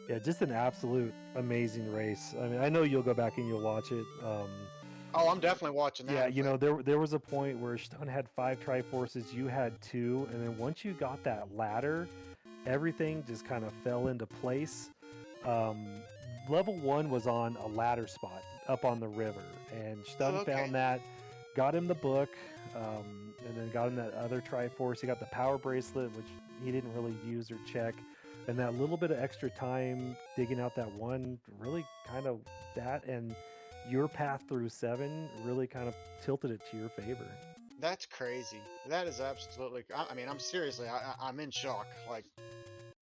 Yeah, just an absolute amazing race. I mean, I know you'll go back and you'll watch it.
Oh, I'm definitely watching
Yeah,
that.
you know, there was a point where Shton had 5 Triforces, you had 2, and then once you got that ladder, everything just kind of fell into place. Um, level 1 was on a ladder spot up on the river, and
Oh,
Shton
okay.
found that, got him the book, and then got him that other Triforce. He got the power bracelet, which he didn't really use or check, and that little bit of extra time digging out that one really kind of that and your path through 7 really kind of tilted it to your favor.
That's crazy. That is absolutely. I mean, I'm seriously. I'm in shock. Like,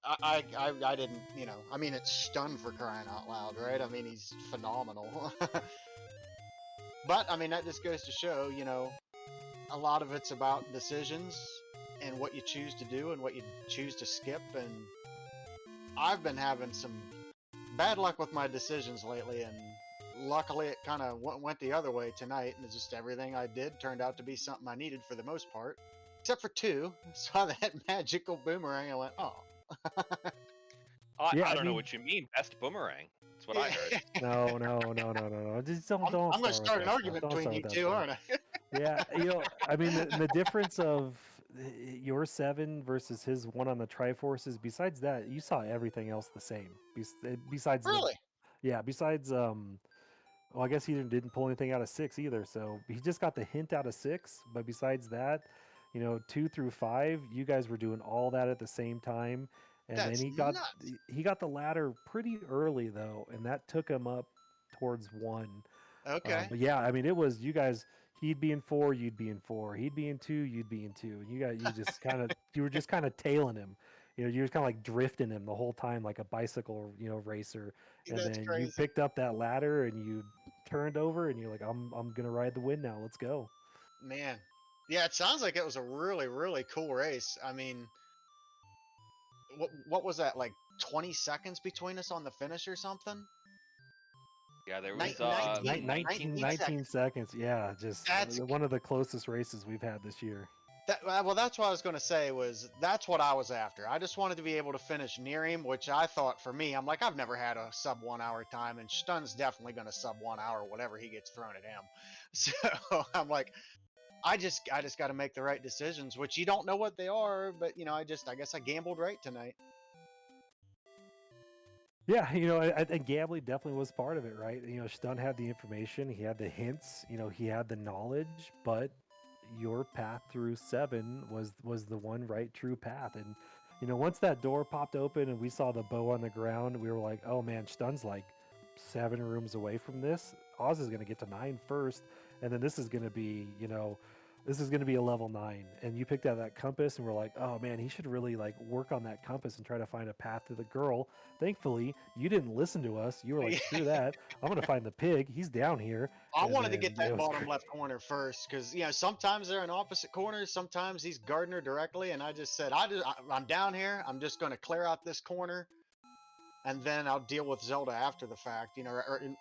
I didn't. I mean, it's stunned for crying out loud, right? I mean, he's phenomenal. But I mean, that just goes to show, a lot of it's about decisions and what you choose to do and what you choose to skip. And I've been having some bad luck with my decisions lately, and luckily it kind of went the other way tonight, and it's just everything I did turned out to be something I needed for the most part, except for 2. Saw that magical boomerang, I went, oh.
Yeah,
I
I
don't know
mean,
what you mean. Best boomerang. That's what I heard.
Yeah.
no, no, no, no, no, no. Just don't
I'm going to
start with
start an
that stuff.
argument
Don't
between
start
you
with that
two,
stuff.
aren't I?
Yeah, I mean, the difference of your 7 versus his 1 on the Triforces. Besides that, you saw everything else the same. Besides the,
Really?
yeah, besides well, I guess he didn't pull anything out of 6 either. So he just got the hint out of 6. But besides that, 2 through 5, you guys were doing all that at the same time. And then
That's nuts.
he got the ladder pretty early though, and that took him up towards 1.
Okay.
But yeah, I mean, it was you guys. He'd be in 4, you'd be in 4. He'd be in 2, you'd be in 2. And you were just kind of tailing him. You were kind of like drifting him the whole time, like a bicycle, racer. And
That's
then you
crazy.
picked up that ladder and you turned over and you're like, I'm gonna ride the wind now. Let's go.
Man. Yeah, it sounds like it was a really, really cool race. I mean, what was that, like 20 seconds between us on the finish or something?
Yeah, there
Nin-
was
19,
19
19
seconds.
19
seconds.
seconds. Yeah, just
That's
one of the closest races we've had this year.
well, that's what I was going to say was that's what I was after. I just wanted to be able to finish near him, which I thought for me, I'm like, I've never had a sub 1 hour time, and Stun's definitely going to sub 1 hour, whatever he gets thrown at him. So I'm like, I just got to make the right decisions, which you don't know what they are, but I guess I gambled right tonight.
Yeah, I think gambling definitely was part of it, right? Stun had the information, he had the hints, he had the knowledge, but your path through 7 was the one right true path. And once that door popped open and we saw the bow on the ground, we were like, oh man, Stun's like 7 rooms away from this. Oz is going to get to 9 first, and then this is going to be a level 9. And you picked out that compass, and we're like, oh man, he should really like work on that compass and try to find a path to the girl. Thankfully, you didn't listen to us. You were like, screw that. I'm going to find the pig. He's down here.
I
And
wanted to
then
get
it
that
was
bottom left corner first because sometimes they're in opposite corners, sometimes he's Gardner directly, and I just said I'm down here. I'm just going to clear out this corner, and then I'll deal with Zelda after the fact.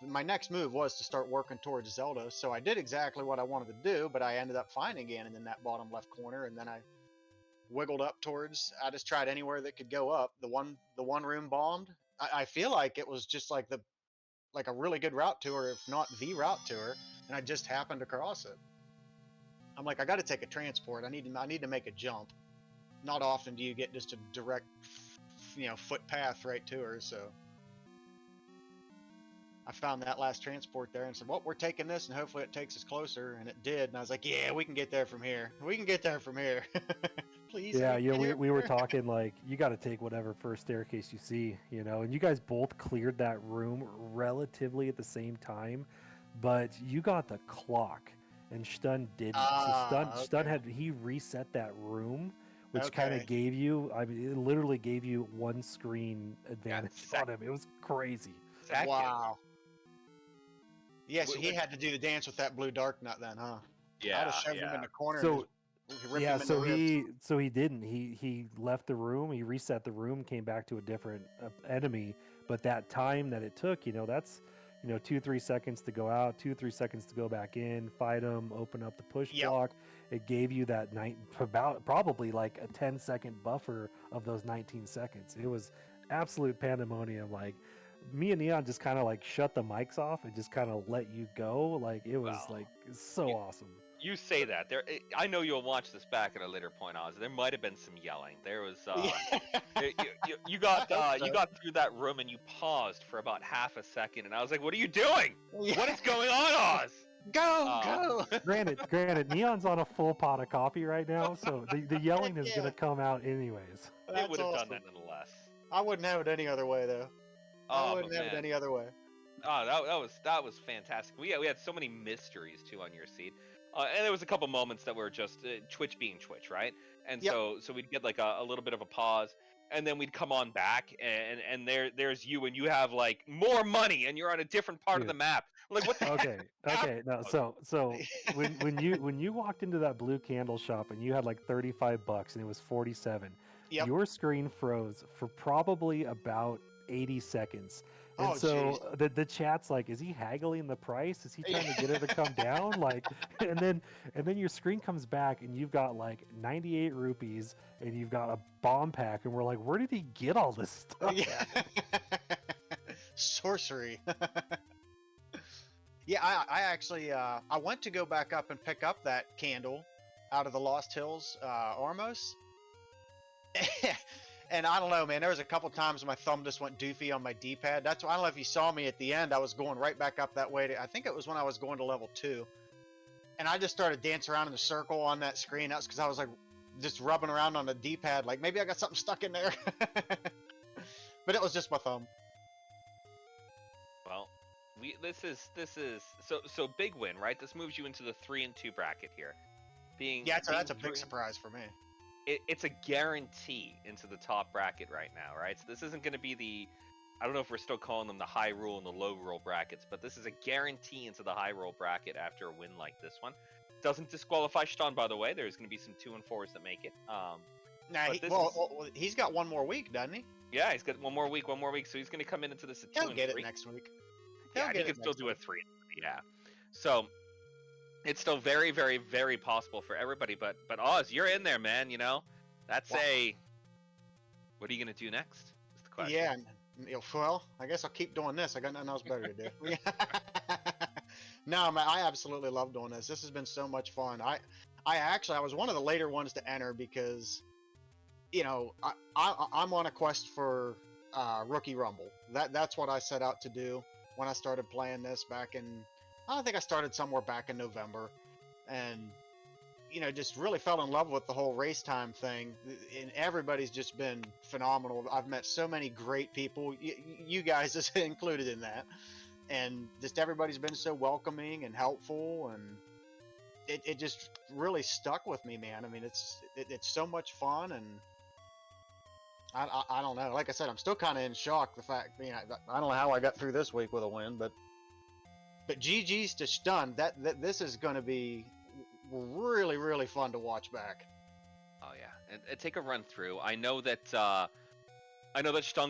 My next move was to start working towards Zelda, so I did exactly what I wanted to do, but I ended up finding Ganon in that bottom left corner, and then I wiggled up towards. I just tried anywhere that could go up. The one room bombed. I feel like it was just like a really good route to her, if not the route to her, and I just happened to cross it. I'm like, I got to take a transport. I need to make a jump. Not often do you get just a direct, foot path right to her. So I found that last transport there and said, well, we're taking this, and hopefully it takes us closer. And it did. And I was like, yeah, we can get there from here. We can get there from here. Please.
yeah,
We can get
we were
here.
talking like you got to take whatever first staircase you see, and you guys both cleared that room relatively at the same time, but you got the clock and Stun didn't. So Stun
Okay.
had he reset that room which kind
Okay.
of gave you, I mean, it literally gave you one screen advantage
sec-
on him. It was crazy.
Second.
Wow. Yeah, so
Wh-
he
wh-
had to do the dance with that blue dark nut then, huh? I'd have
Yeah,
shoved him in
yeah.
the corner and
So
just ripped
yeah,
him in the ribs.
so he didn't. He left the room. He reset the room, came back to a different enemy. But that time that it took, that's 2-3 seconds to go out, 2-3 seconds to go back in, fight him, open up the push
Yep.
block. It gave you that about probably like a 10-second buffer of those 19 seconds. It was absolute pandemonium. Like me and Neon just kind of like shut the mics off and just kind of let you go. Like it was
Well,
like so
you,
awesome.
you say that. I know you'll watch this back at a later point, Oz. There might have been some yelling. There was you got
I hope
you
so.
got through that room and you paused for about half a second, and I was like, "What are you doing?
Yeah.
What is going on, Oz?"
Go!
Granted, Neon's on a full pot of coffee right now, so the yelling is
Yeah.
gonna come out anyways.
It
That's
would have
awesome.
done that nonetheless.
I wouldn't have it any other way, though. I
Oh,
wouldn't
but
have it
man,
any other way.
oh, that was fantastic. We had so many mysteries too on your seed, and there was a couple moments that were just Twitch being Twitch, right? And
Yep.
so we'd get like a little bit of a pause, and then we'd come on back, and there's you, and you have like more money, and you're on a different part of the
Dude.
map. Like what the heck?
Okay, no, so when you walked into that blue candle shop and you had like $35 and it was 47,
Yep.
your screen froze for probably about 80 seconds. And
Oh,
so
jeez.
the chat's like, is he haggling the price? Is he trying to get her to come down? Like, and then your screen comes back and you've got like 98 rupees and you've got a bomb pack, and we're like, where did he get all this stuff?
Yeah. Sorcery. Yeah, I actually I went to go back up and pick up that candle out of the Lost Hills, Ormos. And I don't know, man. There was a couple times my thumb just went doofy on my D-pad. That's why I don't know if you saw me at the end. I was going right back up that way. I think it was when I was going to level 2, and I just started dancing around in a circle on that screen. That's because I was like just rubbing around on the D-pad, like maybe I got something stuck in there. But it was just my thumb.
Well, this is so big win, right? This moves you into the 3-2 bracket here.
Yeah, that's a big
three-
surprise for me.
it's a guarantee into the top bracket right now, right? So this isn't going to be I don't know if we're still calling them the high roll and the low roll brackets, but this is a guarantee into the high roll bracket after a win like this one. Doesn't disqualify Shton, by the way. There's going to be some 2 and 4s that make it.
Nah, he's got one more week, doesn't he?
Yeah, he's got one more week, so he's going to come into this at 2
He'll
and
get
3.
it next week.
Yeah, and he can still do a 3. Yeah, so it's still very, very, very possible for everybody. But Oz, you're in there, man. That's
Wow.
what are you gonna do next? Is the question.
Yeah, well, I guess I'll keep doing this. I got nothing else better to do. No, man, I absolutely love doing this. This has been so much fun. I was one of the later ones to enter because, I'm on a quest for Rookie Rumble. That's what I set out to do when I started playing this back in. I think I started somewhere back in November, and just really fell in love with the whole race time thing. And everybody's just been phenomenal. I've met so many great people. You guys is included in that, and just everybody's been so welcoming and helpful, and it just really stuck with me, man. I mean, it's so much fun, and I don't know. Like I said, I'm still kind of in shock. The fact, I don't know how I got through this week with a win, but GG's to Shton. That this is going to be really, really fun to watch back.
Oh yeah, and take a run through. I know that Shton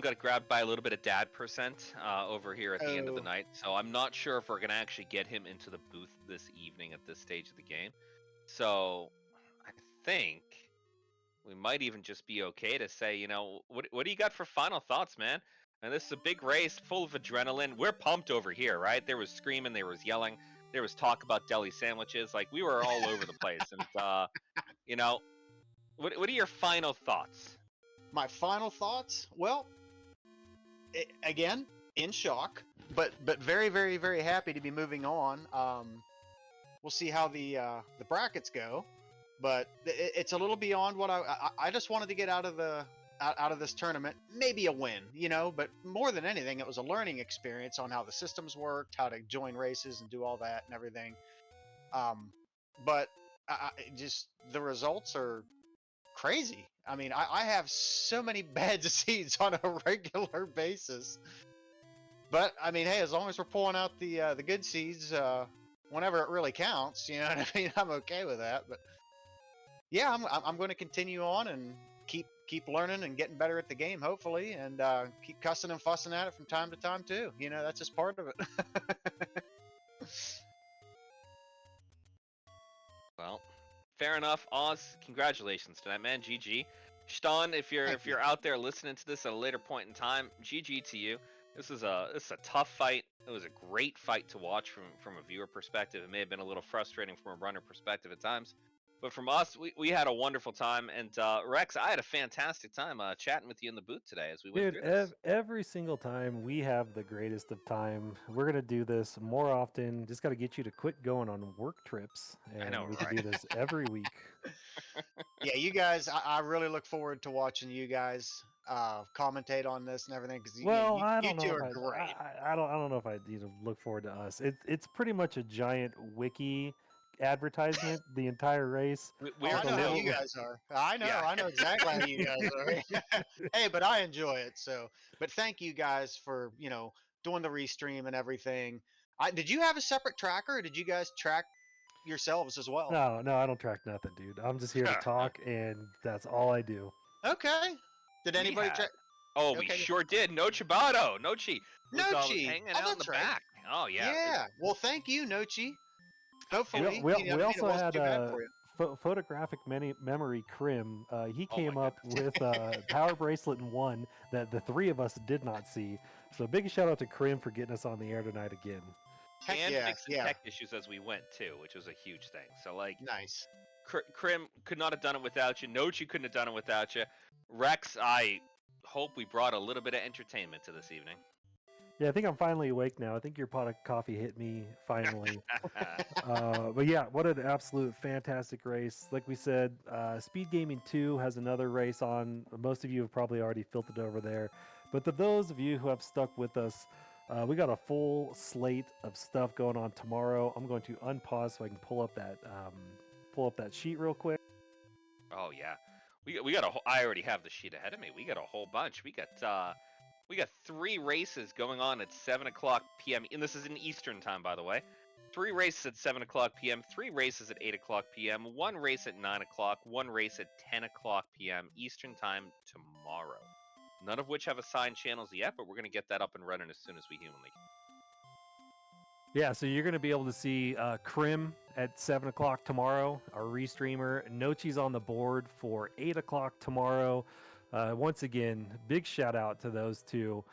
got grabbed by a little bit of dad percent over here at the end of the night, so I'm not sure if we're gonna actually get him into the booth this evening at this stage of the game. So I think we might even just be okay to say, what do you got for final thoughts, man? And this is a big race full of adrenaline. We're pumped over here, right? There was screaming, there was yelling, there was talk about deli sandwiches. Like we were all over the place. And what are your final thoughts?
My final thoughts? Well, again, in shock, but very, very, very happy to be moving on. We'll see how the brackets go, but it's a little beyond what I just wanted to get out of this tournament. Maybe a win, but more than anything, it was a learning experience on how the systems worked, how to join races and do all that and everything. But just the results are crazy. I mean, I have so many bad seeds on a regular basis. But I mean, hey, as long as we're pulling out the good seeds whenever it really counts, you know what I mean? I'm okay with that. But yeah, I'm going to continue on and keep learning and getting better at the game, hopefully, and keep cussing and fussing at it from time to time too. You know, that's just part of it.
Well, fair enough. Oz, congratulations tonight, man. GG. Shton, if
Thank you.
you're out there listening to this at a later point in time, GG to you. This is a tough fight. It was a great fight to watch from a viewer perspective. It may have been a little frustrating from a runner perspective at times, but from us, we had a wonderful time. And Rex, I had a fantastic time chatting with you in the booth today as we went
Dude,
through this.
every single time we have the greatest of time. We're gonna do this more often. Just got to get you to quit going on work trips,
I
and
know,
we can
right?
do this every week.
Yeah, you guys, I really look forward to watching you guys commentate on this and everything because
Well, I
you
don't know
two
if
are great.
I don't know if I need to look forward to us. It's pretty much a giant wiki advertisement, the entire race.
We
Oh,
are
I
With a
know how
too.
you
little,
guys are. I know,
Yeah.
I know exactly how you guys are. Hey, but I enjoy it. So, but thank you guys for doing the restream and everything. Did you have a separate tracker, or did you guys track yourselves as well?
no, I don't track nothing, dude. I'm just here to talk, and that's all I do.
Okay. Did
We
anybody
had.
track?
Oh, we
Okay.
sure did. No Chibato. Nochi was
Nochi.
hanging
Oh,
out in the
that's right.
back. Oh yeah.
Yeah. Well, thank you, Nochi.
And
Hopefully,
We
I mean, it
also
wasn't
had
too bad for you.
photographic memory Krim. He
oh my
came up
goodness.
with Power Bracelet in one that the three of us did not see. So big shout out to Krim for getting us on the air tonight again.
Heck
And
yeah.
fixing
Yeah.
tech issues as we went too, which was a huge thing. So like,
Nice.
Krim could not have done it without you. Nochi couldn't have done it without you. Rex, I hope we brought a little bit of entertainment to this evening.
Yeah, I think I'm finally awake now. I think your pot of coffee hit me finally. But yeah, what an absolute fantastic race. Like we said, Speed Gaming 2 has another race on. Most of you have probably already filtered over there. But to those of you who have stuck with us, we got a full slate of stuff going on tomorrow. I'm going to unpause so I can pull up that sheet real quick.
Oh yeah, we got a. I already have the sheet ahead of me. We got a whole bunch. We got 3 races going on at 7 o'clock p.m. And this is in Eastern time, by the way. 3 races at 7 o'clock p.m. 3 races at 8 o'clock p.m. 1 race at 9 o'clock. 1 race at 10 o'clock p.m. Eastern time tomorrow. None of which have assigned channels yet, but we're gonna get that up and running as soon as we humanly can.
Yeah, so you're going to be able to see Krim at 7 o'clock tomorrow, our restreamer. Nochi's on the board for 8 o'clock tomorrow. Once again, big shout out to those two.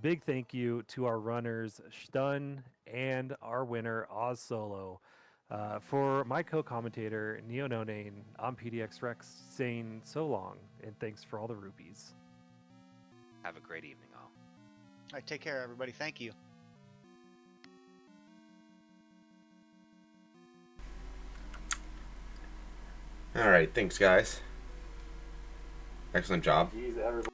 Big thank you to our runners, Shton, and our winner, Ozzsolo. For my co commentator, Neo No Name, I'm PDX Rex saying so long and thanks for all the rupees.
Have a great evening, all.
All right, take care, everybody. Thank you.
All right, thanks, guys. Excellent job.
Jeez, everybody.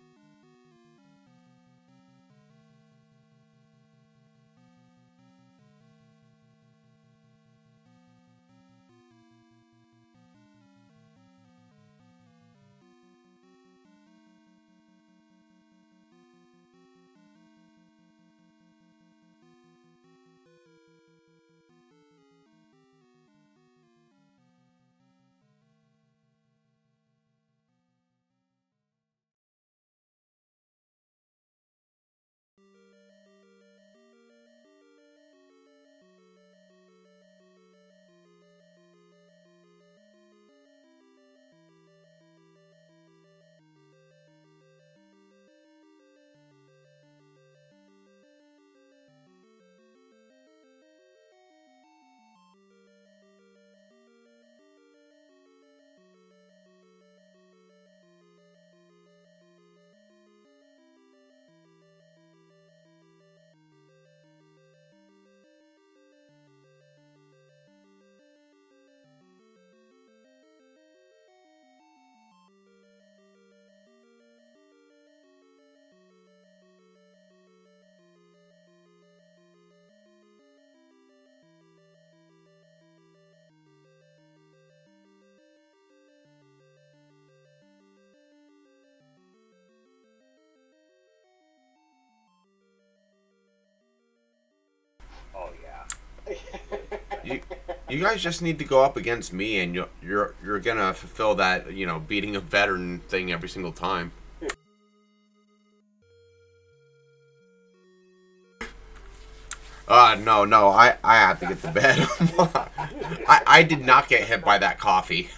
You guys just need to go up against me, and you're gonna fulfill that beating a veteran thing every single time. No, I have to get to bed. I did not get hit by that coffee.